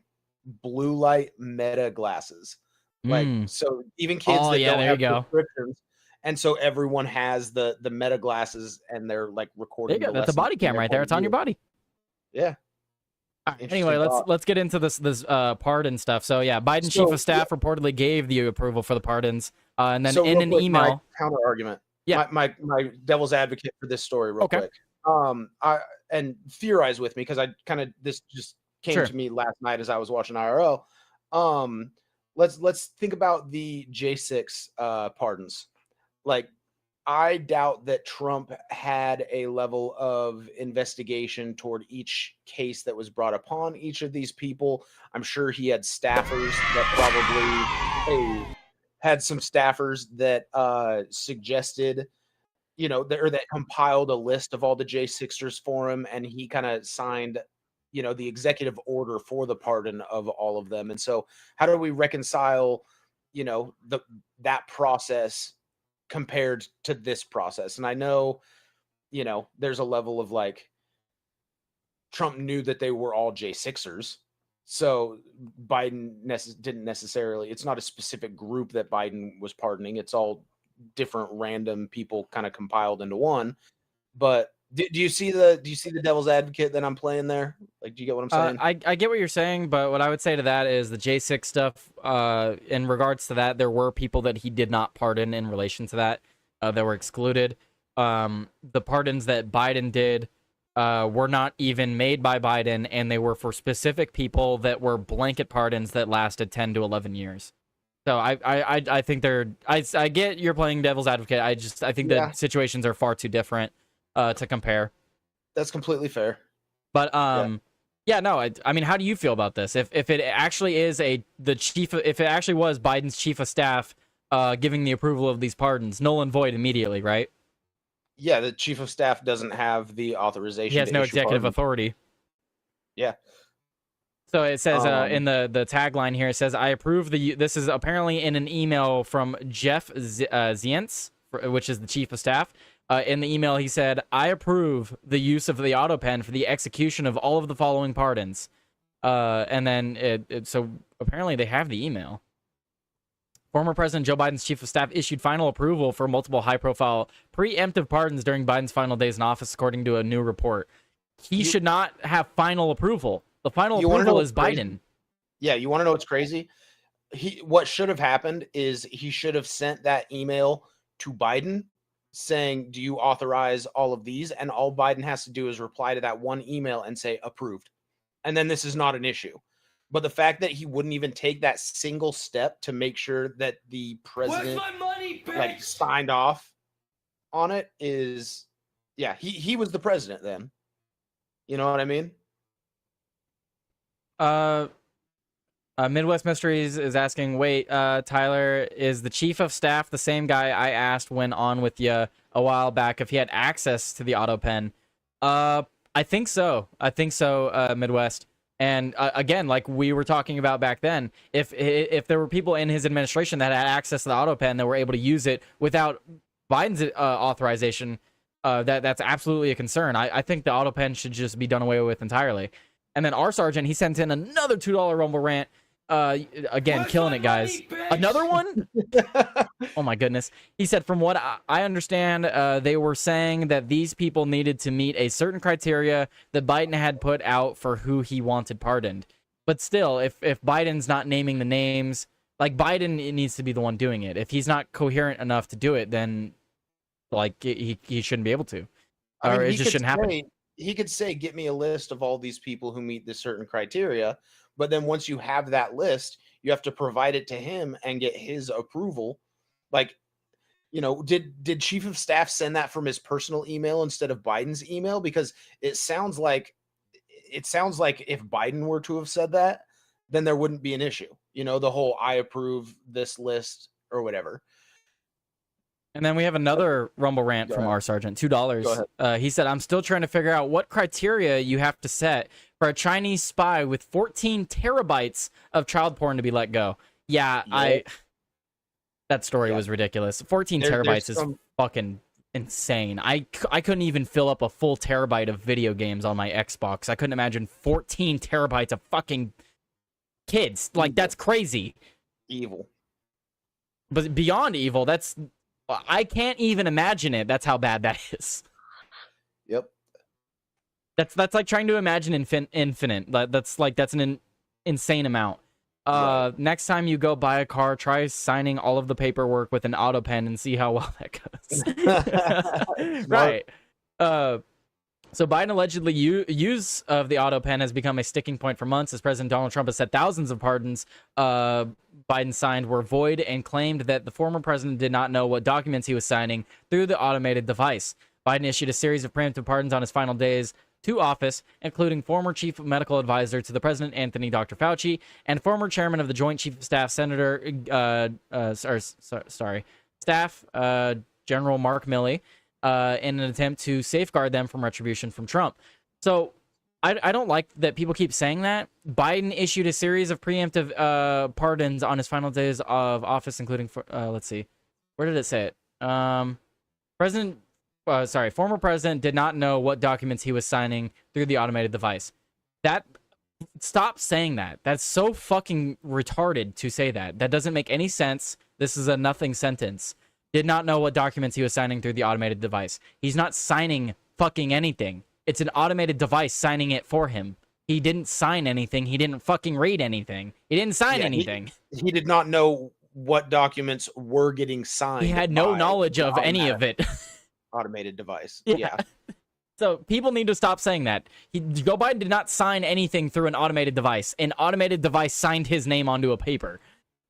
blue light meta glasses? Like, so even kids that don't have prescriptions, and so everyone has the meta glasses, and they're like recording. There you go. That's a body cam right there. It's on your body. Yeah. Anyway, let's get into this pardon stuff. So yeah, Biden's chief of staff reportedly gave the approval for the pardons, and then in an email, counter argument. Yeah, my devil's advocate for this story, real quick. And theorize with me, because I kind of this just came to me last night as I was watching IRL. Let's think about the J6 pardons. Like, I doubt that Trump had a level of investigation toward each case that was brought upon each of these people. I'm sure he had staffers that probably had some staffers that suggested, you know, or that compiled a list of all the J6ers for him, and he kind of signed, you know, the executive order for the pardon of all of them. And so how do we reconcile, you know, that process compared to this process? And I know, you know, there's a level of like, Trump knew that they were all J6ers. So Biden didn't necessarily, it's not a specific group that Biden was pardoning. It's all different random people kind of compiled into one. But do you see the devil's advocate that I'm playing there? Like, do you get what I'm saying? I get what you're saying, but what I would say to that is the J6 stuff, in regards to that, there were people that he did not pardon in relation to that, that were excluded. The pardons that Biden did were not even made by Biden, and they were for specific people that were blanket pardons that lasted 10 to 11 years. So I think I get you're playing devil's advocate. I think the situations are far too different to compare. That's completely fair. But I mean, how do you feel about this? If it actually is if it actually was Biden's chief of staff giving the approval of these pardons, null and void immediately, right? Yeah, the chief of staff doesn't have the authorization. He has no executive authority. Yeah. So it says in the tagline here, it says, I approve this is apparently in an email from Jeff Zients, which is the chief of staff. In the email, he said, I approve the use of the auto pen for the execution of all of the following pardons. And then, so apparently they have the email. Former President Joe Biden's chief of staff issued final approval for multiple high-profile preemptive pardons during Biden's final days in office, according to a new report. He should not have final approval. The final approval is Biden. Yeah, you want to know what's crazy? What should have happened is he should have sent that email to Biden saying, do you authorize all of these? And all Biden has to do is reply to that one email and say approved. And then this is not an issue. But the fact that he wouldn't even take that single step to make sure that the president like signed off on it is, yeah, he was the president then. You know what I mean? Midwest Mysteries is asking, wait, Tyler, is the chief of staff the same guy I asked when on with you a while back if he had access to the auto pen? I think so. Midwest. And again, like we were talking about back then, if there were people in his administration that had access to the auto pen that were able to use it without Biden's authorization, that's absolutely a concern. I think the auto pen should just be done away with entirely. And then our sergeant, he sent in another $2 Rumble rant. Again, killing it, guys. Another one? Oh my goodness. He said, from what I understand, they were saying that these people needed to meet a certain criteria that Biden had put out for who he wanted pardoned. But still, if Biden's not naming the names, like Biden needs to be the one doing it. If he's not coherent enough to do it, then like he shouldn't be able to. Or it just shouldn't happen. He could say, get me a list of all these people who meet this certain criteria. But then once you have that list, you have to provide it to him and get his approval. Like, you know, did chief of staff send that from his personal email instead of Biden's email? Because it sounds like it sounds like if Biden were to have said that, then there wouldn't be an issue. You know, the whole I approve this list or whatever. And then we have another Rumble rant from our sergeant, $2. He said, I'm still trying to figure out what criteria you have to set for a Chinese spy with 14 terabytes of child porn to be let go. Yeah, that story was ridiculous. 14 terabytes is fucking insane. I couldn't even fill up a full terabyte of video games on my Xbox. I couldn't imagine 14 terabytes of fucking kids. Like, that's crazy. Evil. But beyond evil, I can't even imagine it. That's how bad that is. Yep. That's like trying to imagine infinite. That's an insane amount. Next time you go buy a car, try signing all of the paperwork with an auto pen and see how well that goes. Right. So Biden allegedly use of the auto pen has become a sticking point for months as President Donald Trump has said thousands of pardons Biden signed were void and claimed that the former president did not know what documents he was signing through the automated device. Biden issued a series of preemptive pardons on his final days to office, including former chief medical advisor to the president, Anthony Dr. Fauci, and former chairman of the Joint Chief of Staff, Staff General Mark Milley, in an attempt to safeguard them from retribution from Trump. So I don't like that people keep saying that. Biden issued a series of preemptive pardons on his final days of office, including, let's see, where did it say it? Former president did not know what documents he was signing through the automated device. Stop saying that. That's so fucking retarded to say that. That doesn't make any sense. This is a nothing sentence. Did not know what documents he was signing through the automated device. He's not signing fucking anything. It's an automated device signing it for him. He didn't sign anything. He didn't fucking read anything. He didn't sign anything. He did not know what documents were getting signed. He had no knowledge of any of it. Automated device. Yeah. So people need to stop saying that. Joe Biden did not sign anything through an automated device. An automated device signed his name onto a paper.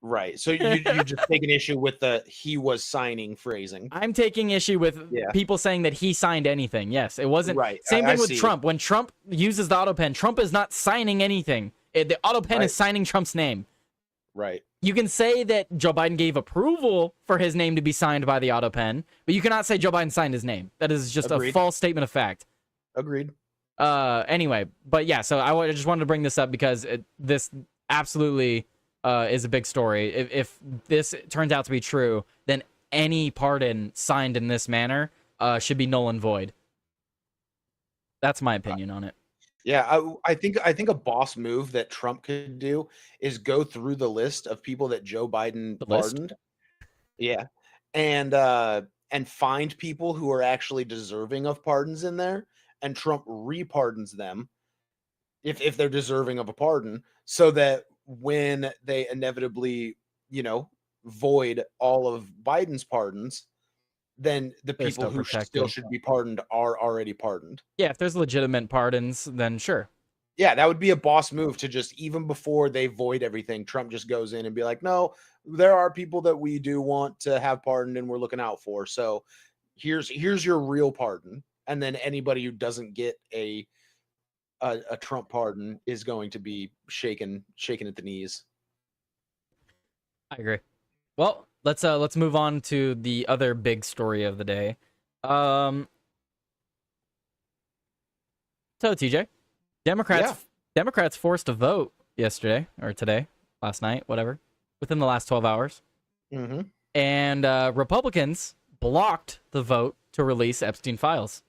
Right. So you just take an issue with the he was signing phrasing. I'm taking issue with people saying that he signed anything. Yes, it wasn't. Right. Same thing with Trump. When Trump uses the auto pen, Trump is not signing anything. The auto pen is signing Trump's name. Right. You can say that Joe Biden gave approval for his name to be signed by the auto pen, but you cannot say Joe Biden signed his name. That is just a false statement of fact. Agreed. Anyway, but yeah, so I just wanted to bring this up because this absolutely is a big story. If this turns out to be true, then any pardon signed in this manner should be null and void. That's my opinion on it. Yeah, I think a boss move that Trump could do is go through the list of people that Joe Biden pardoned. Yeah. And find people who are actually deserving of pardons in there, and Trump repardons them if they're deserving of a pardon, so that when they inevitably, void all of Biden's pardons, then the people who still should be pardoned are already pardoned. Yeah, if there's legitimate pardons, then sure. Yeah, that would be a boss move to just, even before they void everything, Trump just goes in and be like, no, there are people that we do want to have pardoned and we're looking out for. So here's your real pardon. And then anybody who doesn't get a Trump pardon is going to be shaken at the knees. I agree. Well, let's move on to the other big story of the day. So TJ, Democrats forced a vote yesterday or today, last night, whatever, within the last 12 hours. Mm-hmm. And Republicans blocked the vote to release Epstein files.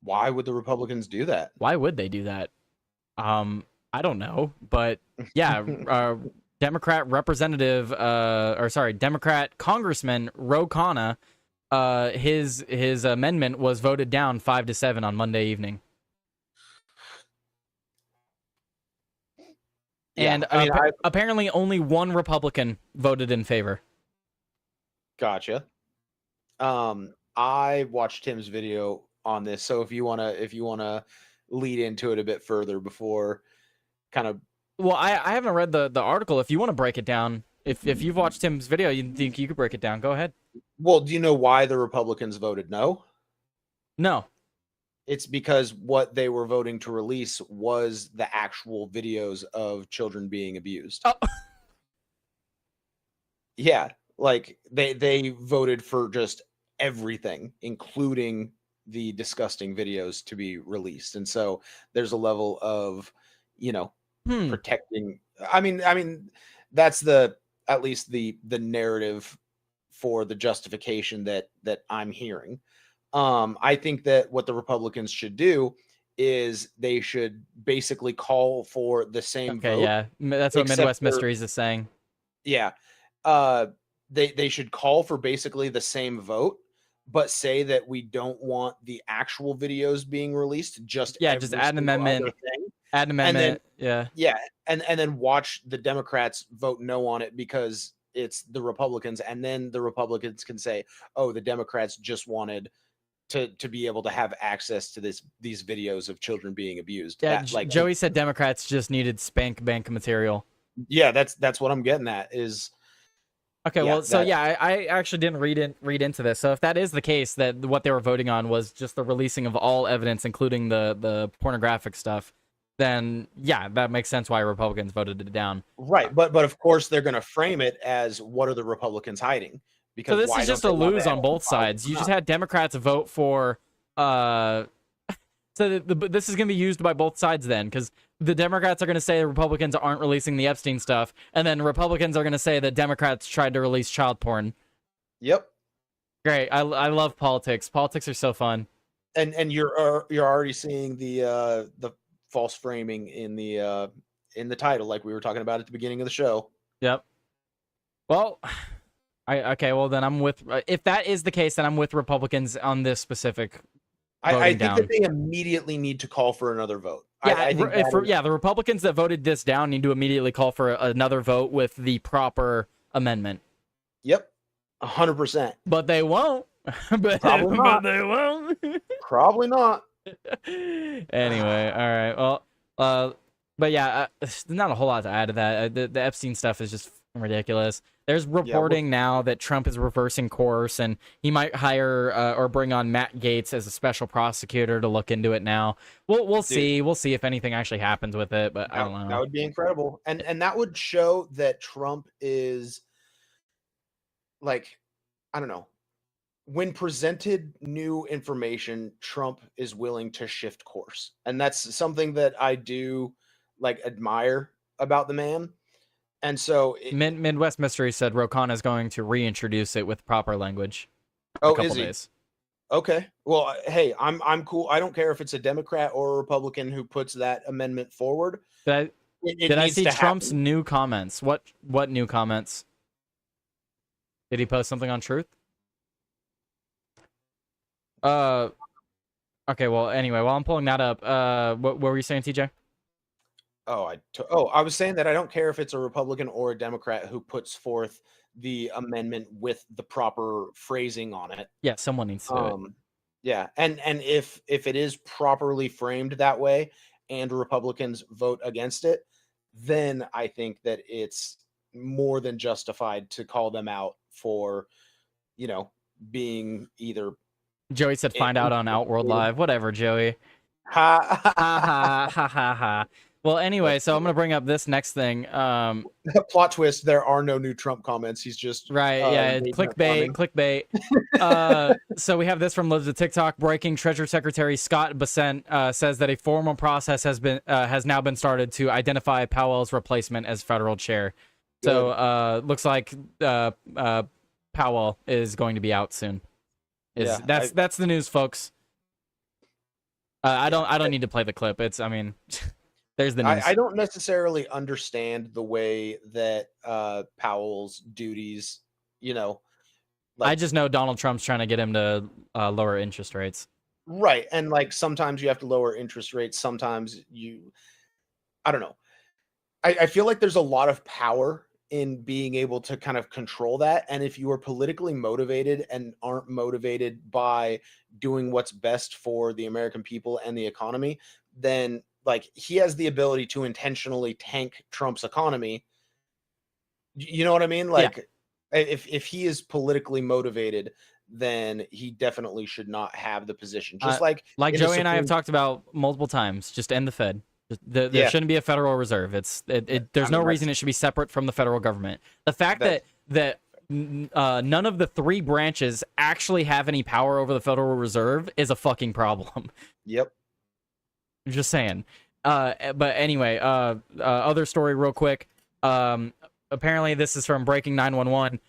Why would the Republicans do that? Why would they do that? I don't know, but yeah, Democrat Congressman Ro Khanna, his amendment was voted down 5-7 on Monday evening. Yeah, And apparently only one Republican voted in favor. Gotcha. I watched Tim's video on this, so if you wanna lead into it a bit further before kind of. Well, I haven't read the article. If you want to break it down, if you've watched Tim's video, you think you could break it down, go ahead. Well, do you know why the Republicans voted no? No. It's because what they were voting to release was the actual videos of children being abused. Oh. Yeah, like they voted for just everything, including the disgusting videos to be released. And so there's a level of, protecting. I mean, that's at least the narrative for the justification that I'm hearing. I think that what the Republicans should do is they should basically call for the same vote. Yeah, that's what Midwest Mysteries is saying. Yeah. They should call for basically the same vote, but say that we don't want the actual videos being released. Just add an amendment. Add an amendment. And then watch the Democrats vote no on it because it's the Republicans, and then the Republicans can say, "Oh, the Democrats just wanted to be able to have access to these videos of children being abused." Yeah, Joey said Democrats just needed spank bank material. Yeah, that's what I'm getting at is. Okay, I actually didn't read into this. So if that is the case, that what they were voting on was just the releasing of all evidence, including the pornographic stuff, then yeah, that makes sense why Republicans voted it down. Right, but of course they're going to frame it as what are the Republicans hiding? Because so this is just a lose on both sides. You just had Democrats vote for. So this is going to be used by both sides then, because the Democrats are going to say the Republicans aren't releasing the Epstein stuff, and then Republicans are going to say that Democrats tried to release child porn. Yep. Great. I love politics. Politics are so fun. And you're already seeing the false framing in the title, like we were talking about at the beginning of the show. Yep. Well, well then I'm with. If that is the case, then I'm with Republicans on this specific. I think that they immediately need to call for another vote. Yeah, the Republicans that voted this down need to immediately call for another vote with the proper amendment. Yep, 100%. But they won't. But they won't. Probably not. Anyway, all right. But yeah, there's not a whole lot to add to that. The Epstein stuff is just ridiculous. There's reporting now that Trump is reversing course, and he might hire or bring on Matt Gaetz as a special prosecutor to look into it now. We'll see. We'll see if anything actually happens with it, but I don't know. That would be incredible. And that would show that Trump is, like, I don't know. When presented new information, Trump is willing to shift course. And that's something that I do, like, admire about the man. And so Midwest Mystery said Rokan is going to reintroduce it with proper language. Oh, is he? Days. Okay. Well, hey, I'm cool. I don't care if it's a Democrat or a Republican who puts that amendment forward. Did I see Trump's new comments? What new comments? Did he post something on Truth? Okay. Well, anyway, while I'm pulling that up, what were you saying, TJ? I was saying that I don't care if it's a Republican or a Democrat who puts forth the amendment with the proper phrasing on it. Yeah, someone needs to do it. Yeah, and if it is properly framed that way and Republicans vote against it, then I think that it's more than justified to call them out for, being either. Joey said find out on Outworld Live. Whatever, Joey. Ha ha ha ha ha ha. Well, anyway, so I'm going to bring up this next thing. Plot twist, there are no new Trump comments. He's just... Right, clickbait. So we have this from the TikTok. Breaking Treasury Secretary Scott Bessent says that a formal process has now been started to identify Powell's replacement as federal chair. Good. So looks like Powell is going to be out soon. That's the news, folks. I don't need to play the clip. There's the news. I don't necessarily understand the way that Powell's duties, I just know Donald Trump's trying to get him to lower interest rates. Right. And sometimes you have to lower interest rates. Sometimes I don't know. I feel like there's a lot of power in being able to kind of control that. And if you are politically motivated and aren't motivated by doing what's best for the American people and the economy, then he has the ability to intentionally tank Trump's economy. You know what I mean? If he is politically motivated, then he definitely should not have the position. Just like like in the Joey and I have Supreme- talked about multiple times, just end the Fed. There Yeah. shouldn't be a Federal Reserve. There's no reason it should be separate from the federal government. The fact that none of the three branches actually have any power over the Federal Reserve is a fucking problem. Yep. Just saying. But anyway, other story real quick. Apparently this is from Breaking 911.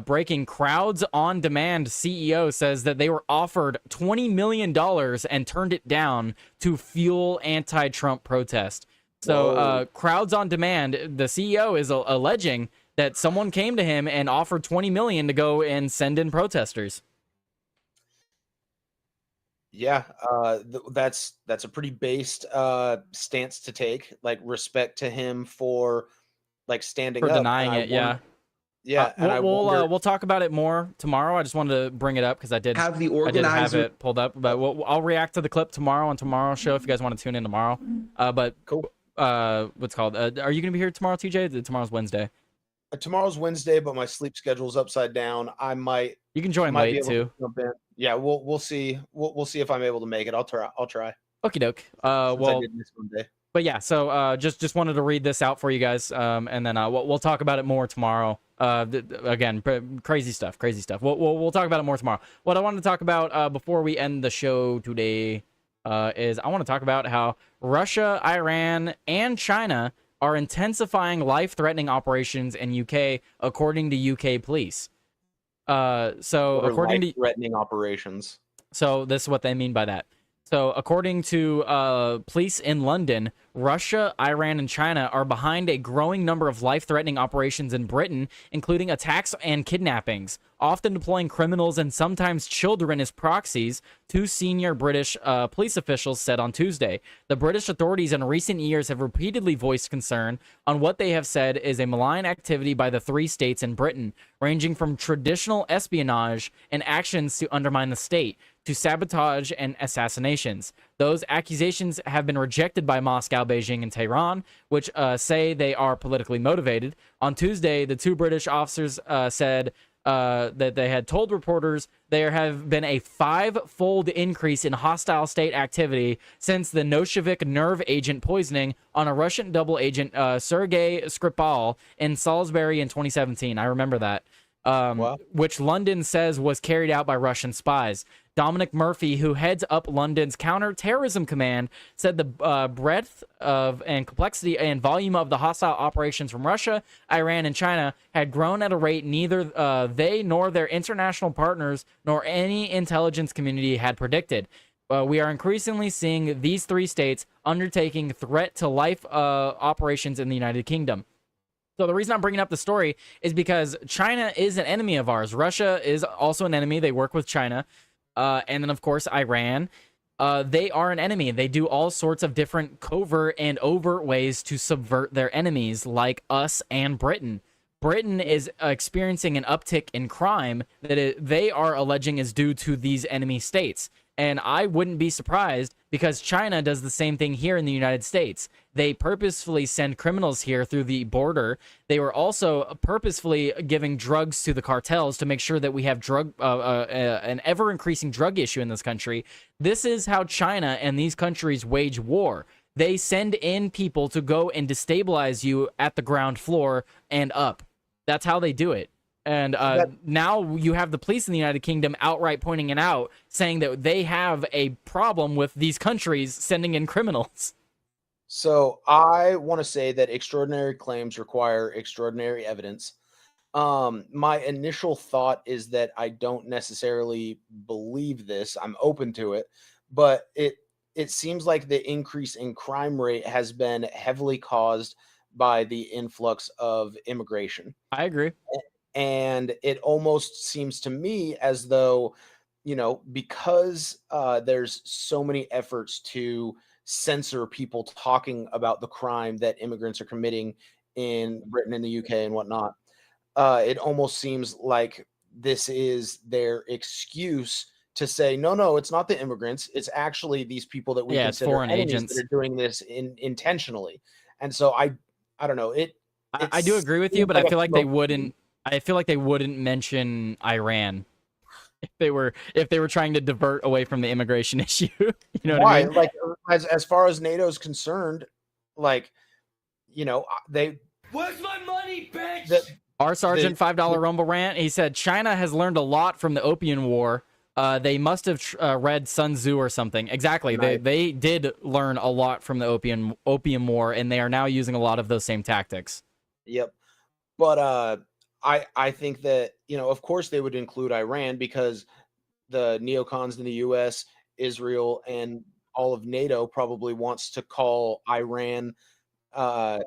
Breaking Crowds on Demand CEO says that they were offered $20 million and turned it down to fuel anti-Trump protest. So Crowds on Demand, the CEO is alleging that someone came to him and offered $20 million to go and send in protesters. Yeah, that's a pretty based stance to take. Like, respect to him for like standing For up, denying it, yeah. Yeah, and we'll talk about it more tomorrow. I just wanted to bring it up because I did have it pulled up, but I'll react to the clip tomorrow on tomorrow's show if you guys want to tune in tomorrow. But cool. What's called? Are you gonna be here tomorrow, TJ? Tomorrow's Wednesday. Tomorrow's Wednesday, but my sleep schedule's upside down. I might. You can join late too. Yeah, we'll see. We'll see if I'm able to make it. I'll try. Okie doke. I did miss one day. But yeah, so just wanted to read this out for you guys, and then we'll talk about it more tomorrow. Again, crazy stuff. We'll talk about it more tomorrow. What I wanted to talk about before we end the show today is I want to talk about how Russia, Iran, and China are intensifying life-threatening operations in UK, according to UK police. According to threatening operations. So this is what they mean by that. So according to police in London, Russia, Iran, and China are behind a growing number of life-threatening operations in Britain, including attacks and kidnappings, often deploying criminals and sometimes children as proxies, two senior British police officials said on Tuesday. The British authorities in recent years have repeatedly voiced concern on what they have said is a malign activity by the three states in Britain, ranging from traditional espionage and actions to undermine the state, to sabotage and assassinations. Those accusations have been rejected by Moscow, Beijing, and Tehran, which say they are politically motivated. On Tuesday, the two British officers said that they had told reporters there have been a 5-fold increase in hostile state activity since the Noshevik nerve agent poisoning on a Russian double agent, Sergei Skripal, in Salisbury in 2017. I remember that. Which London says was carried out by Russian spies. Dominic Murphy, who heads up London's counter-terrorism command, said the breadth of and complexity and volume of the hostile operations from Russia, Iran, and China had grown at a rate neither they nor their international partners nor any intelligence community had predicted. We are increasingly seeing these three states undertaking threat-to-life operations in the United Kingdom. So the reason I'm bringing up the story is because China is an enemy of ours. Russia is also an enemy. They work with China. And then, of course, Iran. They are an enemy. They do all sorts of different covert and overt ways to subvert their enemies, like us and Britain. Britain is experiencing an uptick in crime that they are alleging is due to these enemy states. And I wouldn't be surprised because China does the same thing here in the United States. They purposefully send criminals here through the border. They were also purposefully giving drugs to the cartels to make sure that we have an ever-increasing drug issue in this country. This is how China and these countries wage war. They send in people to go and destabilize you at the ground floor and up. That's how they do it. And now you have the police in the United Kingdom outright pointing it out, saying that they have a problem with these countries sending in criminals. So I want to say that extraordinary claims require extraordinary evidence. My initial thought is that I don't necessarily believe this. I'm open to it, but it seems like the increase in crime rate has been heavily caused by the influx of immigration. I agree. And it almost seems to me as though, because there's so many efforts to censor people talking about the crime that immigrants are committing in Britain and the UK and whatnot, it almost seems like this is their excuse to say, no, it's not the immigrants. It's actually these people that we consider foreign enemies agents that are doing this intentionally. And so I don't know. I do agree with you, but I feel like they wouldn't. I feel like they wouldn't mention Iran. if they were trying to divert away from the immigration issue. You know what Why? I mean? Like, as far as NATO's concerned, like, you know, they Where's my money, bitch? Our Sergeant $5 Rumble rant. He said China has learned a lot from the Opium War. They must have read Sun Tzu or something. Exactly. Right. They did learn a lot from the Opium War, and they are now using a lot of those same tactics. Yep. But I think that, you know, of course they would include Iran because the neocons in the U.S., Israel, and all of NATO probably wants to call Iran a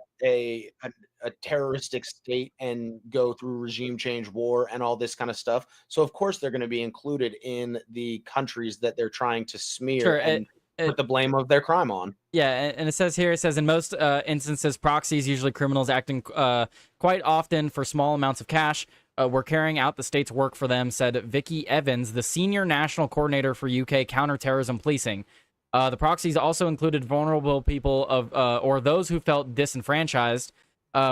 terroristic state and go through regime change war and all this kind of stuff. So of course they're going to be included in the countries that they're trying to smear Sure, and put the blame of their crime on. Yeah, and it says here, in most instances, proxies, usually criminals acting quite often for small amounts of cash, were carrying out the state's work for them, said Vicky Evans, the senior national coordinator for UK counterterrorism policing. The proxies also included vulnerable people or those who felt disenfranchised,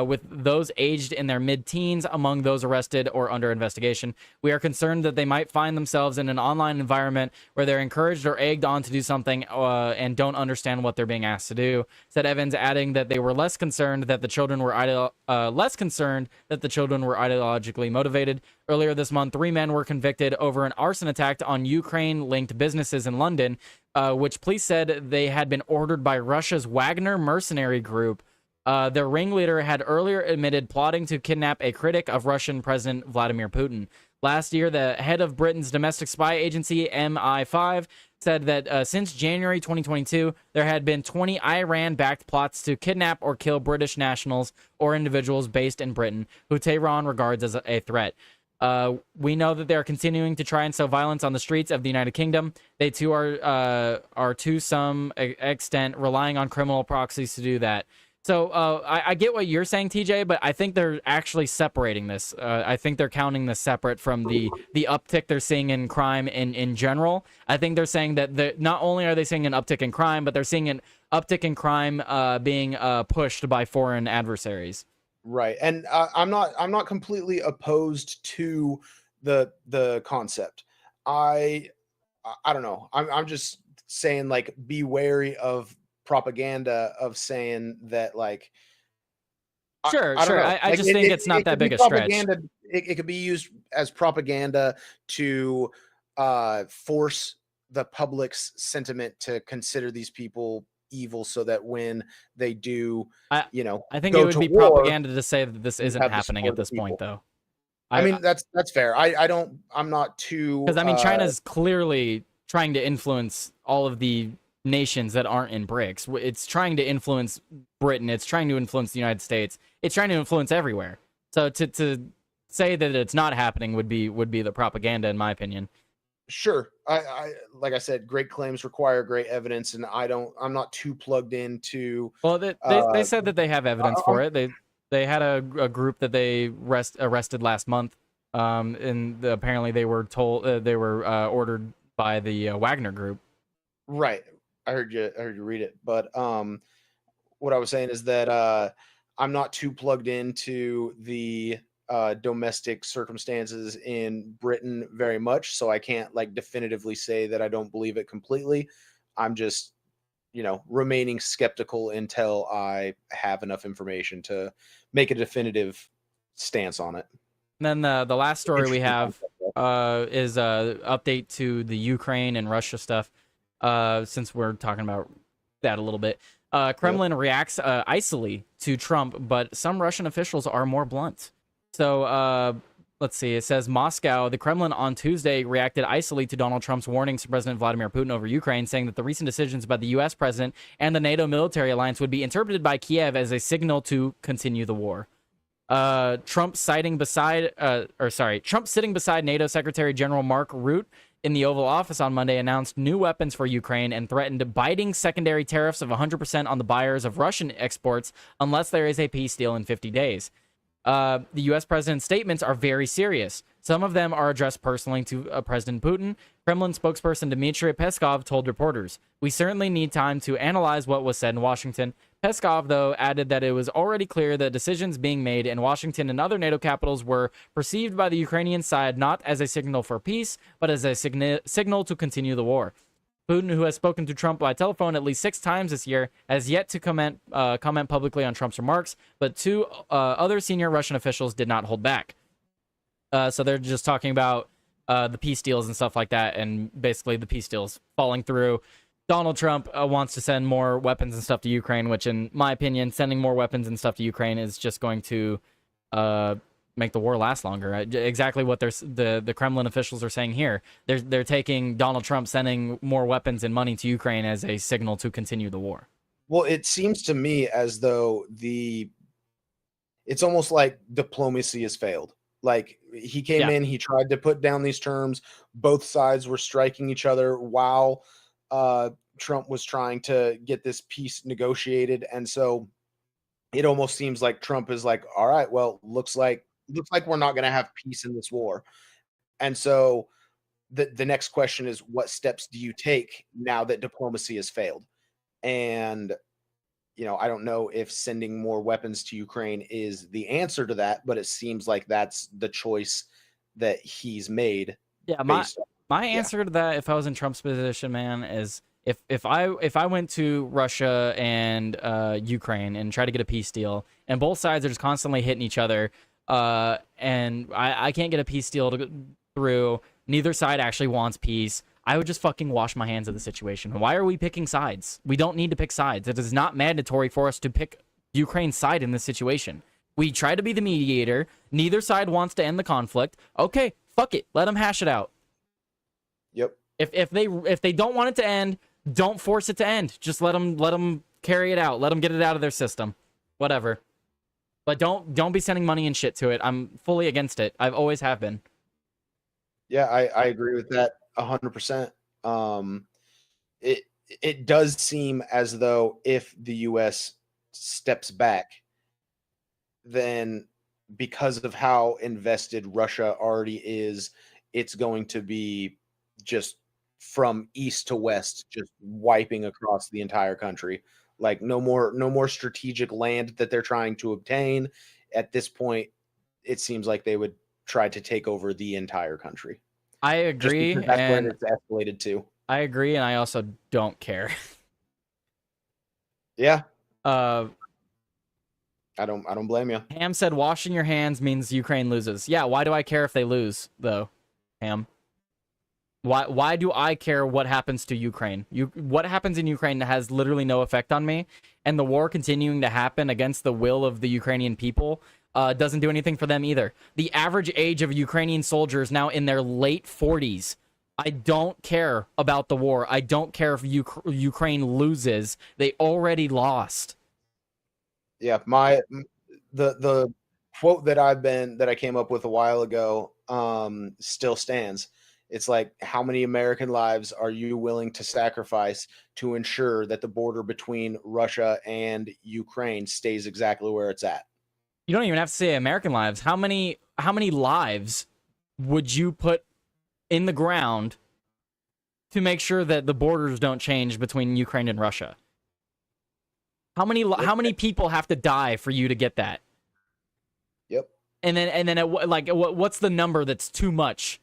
with those aged in their mid-teens among those arrested or under investigation. We are concerned that they might find themselves in an online environment where they're encouraged or egged on to do something and don't understand what they're being asked to do, said Evans, adding that they were less concerned that the children were ideologically motivated. Earlier this month, 3 men were convicted over an arson attack on Ukraine-linked businesses in London, which police said they had been ordered by Russia's Wagner mercenary group. Their ringleader had earlier admitted plotting to kidnap a critic of Russian President Vladimir Putin. Last year, the head of Britain's domestic spy agency, MI5, said that since January 2022, there had been 20 Iran-backed plots to kidnap or kill British nationals or individuals based in Britain who Tehran regards as a threat. We know that they're continuing to try and sow violence on the streets of the United Kingdom. They too are to some extent relying on criminal proxies to do that. So I get what you're saying, TJ, but I think they're actually separating this. I think they're counting this separate from the uptick they're seeing in crime in general. I think they're saying that not only are they seeing an uptick in crime, but they're seeing an uptick in crime being pushed by foreign adversaries. Right. And I'm not completely opposed to the concept. I don't know. I'm just saying, like, be wary of propaganda of saying that, like, Sure. I don't know. I just think it's not that big a stretch. It could be used as propaganda to force the public's sentiment to consider these people evil, so that when they do, I think go it would to be war, propaganda to say that this isn't have the happening support at this of the point, people. though. I mean, that's fair. I'm not too, because I mean, China's clearly trying to influence all of the nations that aren't in BRICS. It's trying to influence Britain. It's trying to influence the United States. It's trying to influence everywhere. So to say that it's not happening would be the propaganda, in my opinion. Sure. I like I said, great claims require great evidence, and I'm not too plugged into. Well, they said that they have evidence for it. They had a group that they arrested last month, and apparently they were told they were ordered by the Wagner group. Right. I heard you read it, but what I was saying is that I'm not too plugged into the domestic circumstances in Britain very much, so I can't, like, definitively say that I don't believe it completely. I'm just, remaining skeptical until I have enough information to make a definitive stance on it. And then the last story we have is an update to the Ukraine and Russia stuff. Since we're talking about that a little bit, Kremlin reacts icily to Trump, but some Russian officials are more blunt. So let's see. It says Moscow, the Kremlin on Tuesday reacted icily to Donald Trump's warnings to President Vladimir Putin over Ukraine, saying that the recent decisions by the U.S. president and the NATO military alliance would be interpreted by Kiev as a signal to continue the war. Trump sitting beside NATO Secretary General Mark Rutte in the Oval Office on Monday announced new weapons for Ukraine and threatened biting secondary tariffs of 100% on the buyers of Russian exports unless there is a peace deal in 50 days. The U.S. president's statements are very serious. Some of them are addressed personally to President Putin. Kremlin spokesperson Dmitry Peskov told reporters, "We certainly need time to analyze what was said in Washington." Peskov, though, added that it was already clear that decisions being made in Washington and other NATO capitals were perceived by the Ukrainian side not as a signal for peace, but as a signal to continue the war. Putin, who has spoken to Trump by telephone at least 6 times this year, has yet to comment publicly on Trump's remarks, but 2 other senior Russian officials did not hold back. So they're just talking about the peace deals and stuff like that, and basically the peace deals falling through. Donald Trump wants to send more weapons and stuff to Ukraine, which, in my opinion, sending more weapons and stuff to Ukraine is just going to make the war last longer. Exactly what the Kremlin officials are saying here. They're taking Donald Trump sending more weapons and money to Ukraine as a signal to continue the war. Well, it seems to me as though it's almost like diplomacy has failed. Like, he came in, he tried to put down these terms. Both sides were striking each other while Trump was trying to get this peace negotiated. And so it almost seems like Trump is like, all right, well, looks like we're not going to have peace in this war. And so the next question is, what steps do you take now that diplomacy has failed? And, I don't know if sending more weapons to Ukraine is the answer to that, but it seems like that's the choice that he's made. Yeah, my answer to that, if I was in Trump's position, man, is if I went to Russia and Ukraine and tried to get a peace deal, and both sides are just constantly hitting each other, and I can't get a peace deal through, neither side actually wants peace, I would just fucking wash my hands of the situation. Why are we picking sides? We don't need to pick sides. It is not mandatory for us to pick Ukraine's side in this situation. We try to be the mediator. Neither side wants to end the conflict. Okay, fuck it. Let them hash it out. Yep. If they don't want it to end, don't force it to end. Just let them carry it out. Let them get it out of their system. Whatever. But don't be sending money and shit to it. I'm fully against it. I've always have been. Yeah, I agree with that 100%. It does seem as though if the U.S. steps back, then because of how invested Russia already is, it's going to be just from east to west, just wiping across the entire country. Like, no more strategic land that they're trying to obtain. At this point, it seems like they would try to take over the entire country. I agree, that's where it's escalated to. I agree, and I also don't care. Yeah. I don't blame you. Ham said washing your hands means Ukraine loses. Yeah, why do I care if they lose, though, Ham? Why do I care what happens to Ukraine? What happens in Ukraine has literally no effect on me, and the war continuing to happen against the will of the Ukrainian people doesn't do anything for them either. The average age of Ukrainian soldiers now in their late 40s. I don't care about the war. I don't care if Ukraine loses. They already lost. Yeah, the quote that I came up with a while ago still stands. It's like, how many American lives are you willing to sacrifice to ensure that the border between Russia and Ukraine stays exactly where it's at? You don't even have to say American lives. How many lives would you put in the ground to make sure that the borders don't change between Ukraine and Russia? How many people have to die for you to get that? Yep. And then what's the number that's too much?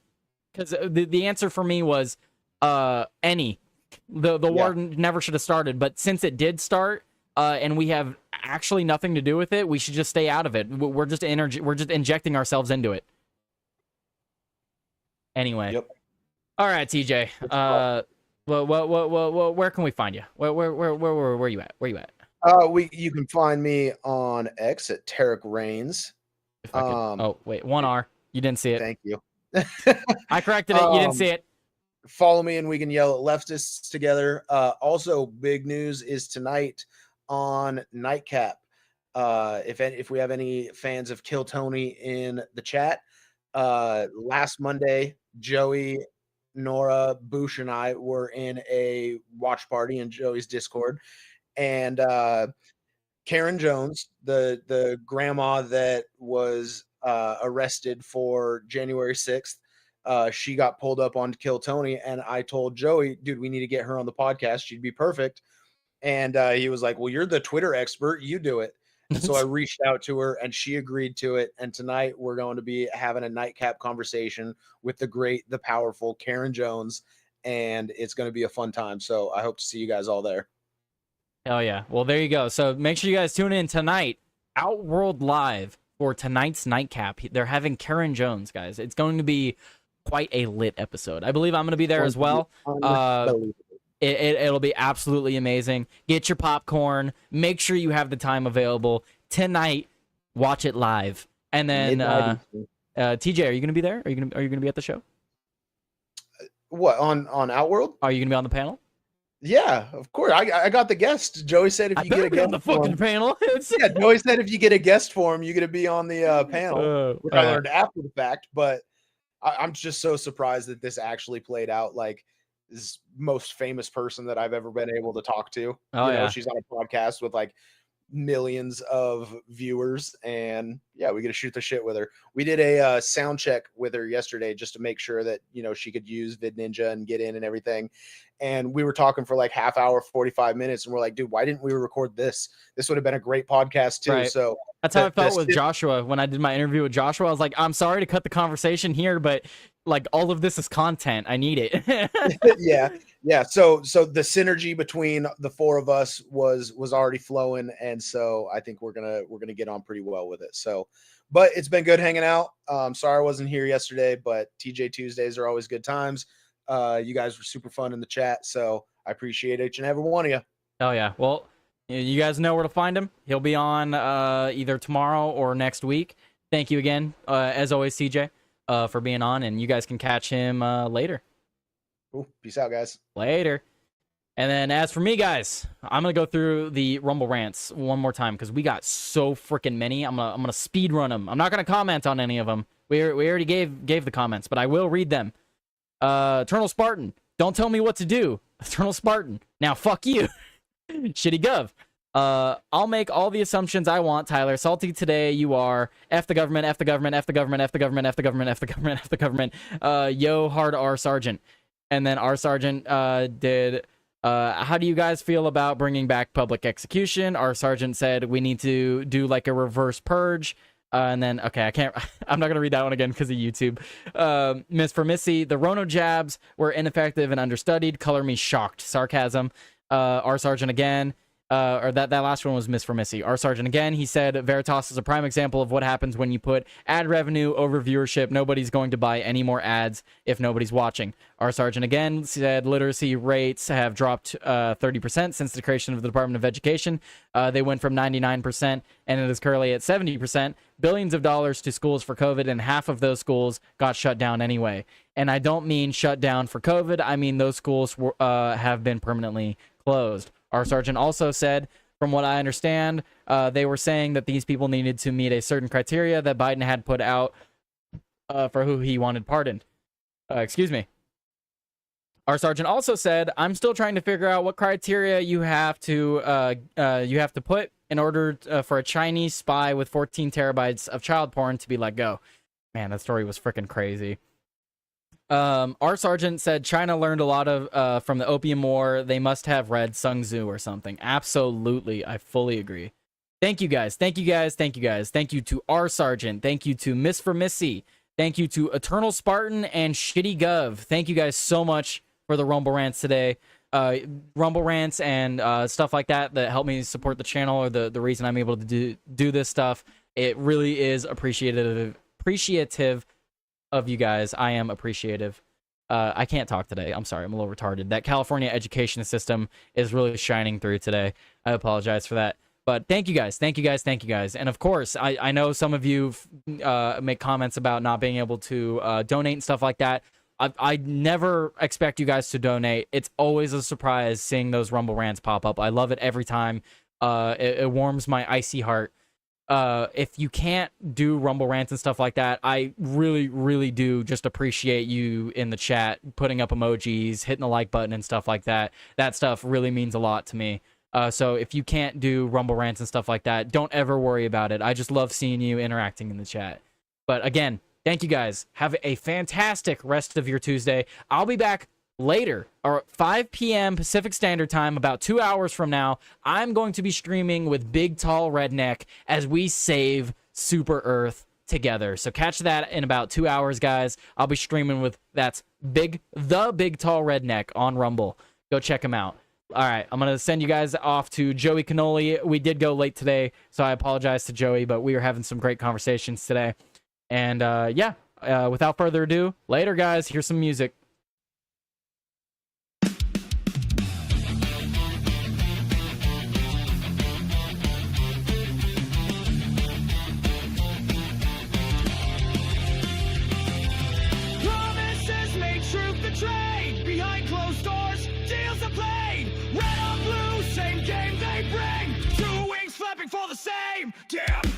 Because the answer for me was any. The war never should have started, but since it did start, and we have actually nothing to do with it, we should just stay out of it. We're just injecting ourselves into it. Anyway. Yep. All right, TJ. Where can we find you? Where you at? Where you at? You can find me on X at Tarek Reigns. Oh wait, 1 R. You didn't see it. Thank you. I corrected it. You didn't see it. Follow me and we can yell at leftists together. Also, big news is tonight on Nightcap. If we have any fans of Kill Tony in the chat, last Monday, Joey, Nora, Boosh, and I were in a watch party in Joey's Discord, and Karen Jones, the grandma that was arrested for January 6th. She got pulled up on Kill Tony, and I told Joey, dude, we need to get her on the podcast. She'd be perfect. And he was like, well, you're the Twitter expert. You do it. And so I reached out to her, and she agreed to it. And tonight we're going to be having a nightcap conversation with the great, the powerful Karen Jones, and it's going to be a fun time. So I hope to see you guys all there. Hell yeah. Well, there you go. So make sure you guys tune in tonight, Outworld Live, for tonight's nightcap. They're having Karen Jones, guys. It's going to be quite a lit episode. I believe I'm going to be there as well. It'll be absolutely amazing. Get your popcorn. Make sure you have the time available tonight. Watch it live. And then TJ, are you going to be there? Are you going to be at the show? What, on Outworld? Are you going to be on the panel? Yeah, of course. I got the guest. Joey said if you get a guest on the fucking panel. Yeah, Joey said if you get a guest for him, you're going to be on the panel, which I learned after the fact. But I'm just so surprised that this actually played out. Like, this most famous person that I've ever been able to talk to. She's on a podcast with like millions of viewers, and yeah, we get to shoot the shit with her. We did a sound check with her yesterday just to make sure that she could use VidNinja and get in and everything. And we were talking for like half hour, 45 minutes, and we're like, dude, why didn't we record this? This would have been a great podcast too. Right. So that's how I felt with Joshua when I did my interview with Joshua. I was like, I'm sorry to cut the conversation here, but like all of this is content. I need it. Yeah. So the synergy between the four of us was already flowing, and so I think we're gonna get on pretty well with it. So, but it's been good hanging out. Sorry I wasn't here yesterday, but TJ Tuesdays are always good times. You guys were super fun in the chat, so I appreciate each and every one of you. Oh yeah. Well, you guys know where to find him. He'll be on either tomorrow or next week. Thank you again, as always, CJ, for being on, and you guys can catch him later. Cool. Peace out, guys. Later. And then as for me, guys, I'm gonna go through the Rumble rants one more time because we got so freaking many. I'm gonna speed run them. I'm not gonna comment on any of them. We already gave the comments, but I will read them. Eternal Spartan, don't tell me what to do. Eternal Spartan, now fuck you. Shitty Gov. I'll make all the assumptions I want, Tyler. Salty today, you are. F the government, F the government, F the government, F the government, F the government, F the government, F the government. Yo, hard R Sergeant. And then R Sergeant did, how do you guys feel about bringing back public execution? R Sergeant said we need to do like a reverse purge. And then, okay, I'm not going to read that one again because of YouTube. Miss for Missy, the Rono jabs were ineffective and understudied. Color me shocked. Sarcasm. R Sergeant again. Or that last one was Miss for Missy. R Sergeant again, he said Veritas is a prime example of what happens when you put ad revenue over viewership. Nobody's going to buy any more ads if nobody's watching. R Sergeant again said literacy rates have dropped 30% since the creation of the Department of Education. They went from 99% and it is currently at 70%. Billions of dollars to schools for COVID, and half of those schools got shut down anyway. And I don't mean shut down for COVID. I mean those schools have been permanently closed. Our sergeant also said, from what I understand, they were saying that these people needed to meet a certain criteria that Biden had put out for who he wanted pardoned. Excuse me. Our sergeant also said, I'm still trying to figure out what criteria you have to put in order for a Chinese spy with 14 terabytes of child porn to be let go. Man, that story was freaking crazy. Our sergeant said China learned a lot of from the Opium War. They must have read Sun Tzu or something. Absolutely, I fully agree. Thank you guys. Thank you guys. Thank you guys. Thank you to our sergeant. Thank you to Miss for Missy. Thank you to Eternal Spartan and Shitty Gov. Thank you guys so much for the Rumble rants today. Rumble rants and stuff like that help me support the channel, or the reason I'm able to do this stuff. It really is appreciative of you guys. I am appreciative. I can't talk today. I'm sorry. I'm a little retarded. That California education system is really shining through today. I apologize for that. But thank you guys. Thank you guys. Thank you guys. And of course, I know some of you make comments about not being able to donate and stuff like that. I never expect you guys to donate. It's always a surprise seeing those Rumble rants pop up. I love it every time. It warms my icy heart. If you can't do Rumble rants and stuff like that, I really, really do just appreciate you in the chat, putting up emojis, hitting the like button and stuff like that. That stuff really means a lot to me. So if you can't do Rumble rants and stuff like that, don't ever worry about it. I just love seeing you interacting in the chat. But again, thank you guys. Have a fantastic rest of your Tuesday. I'll be back later, or 5 p.m. Pacific Standard Time, about 2 hours from now. I'm going to be streaming with Big Tall Redneck as we save Super Earth together. So catch that in about 2 hours, guys. I'll be streaming with the Big Tall Redneck on Rumble. Go check him out. All right, I'm going to send you guys off to Joey Cannoli. We did go late today, so I apologize to Joey, but we were having some great conversations today. And without further ado, later, guys. Here's some music. Promises made, truth betrayed. Behind closed doors, deals are played. Red on blue, same game they bring. Two wings flapping for the same. Damn.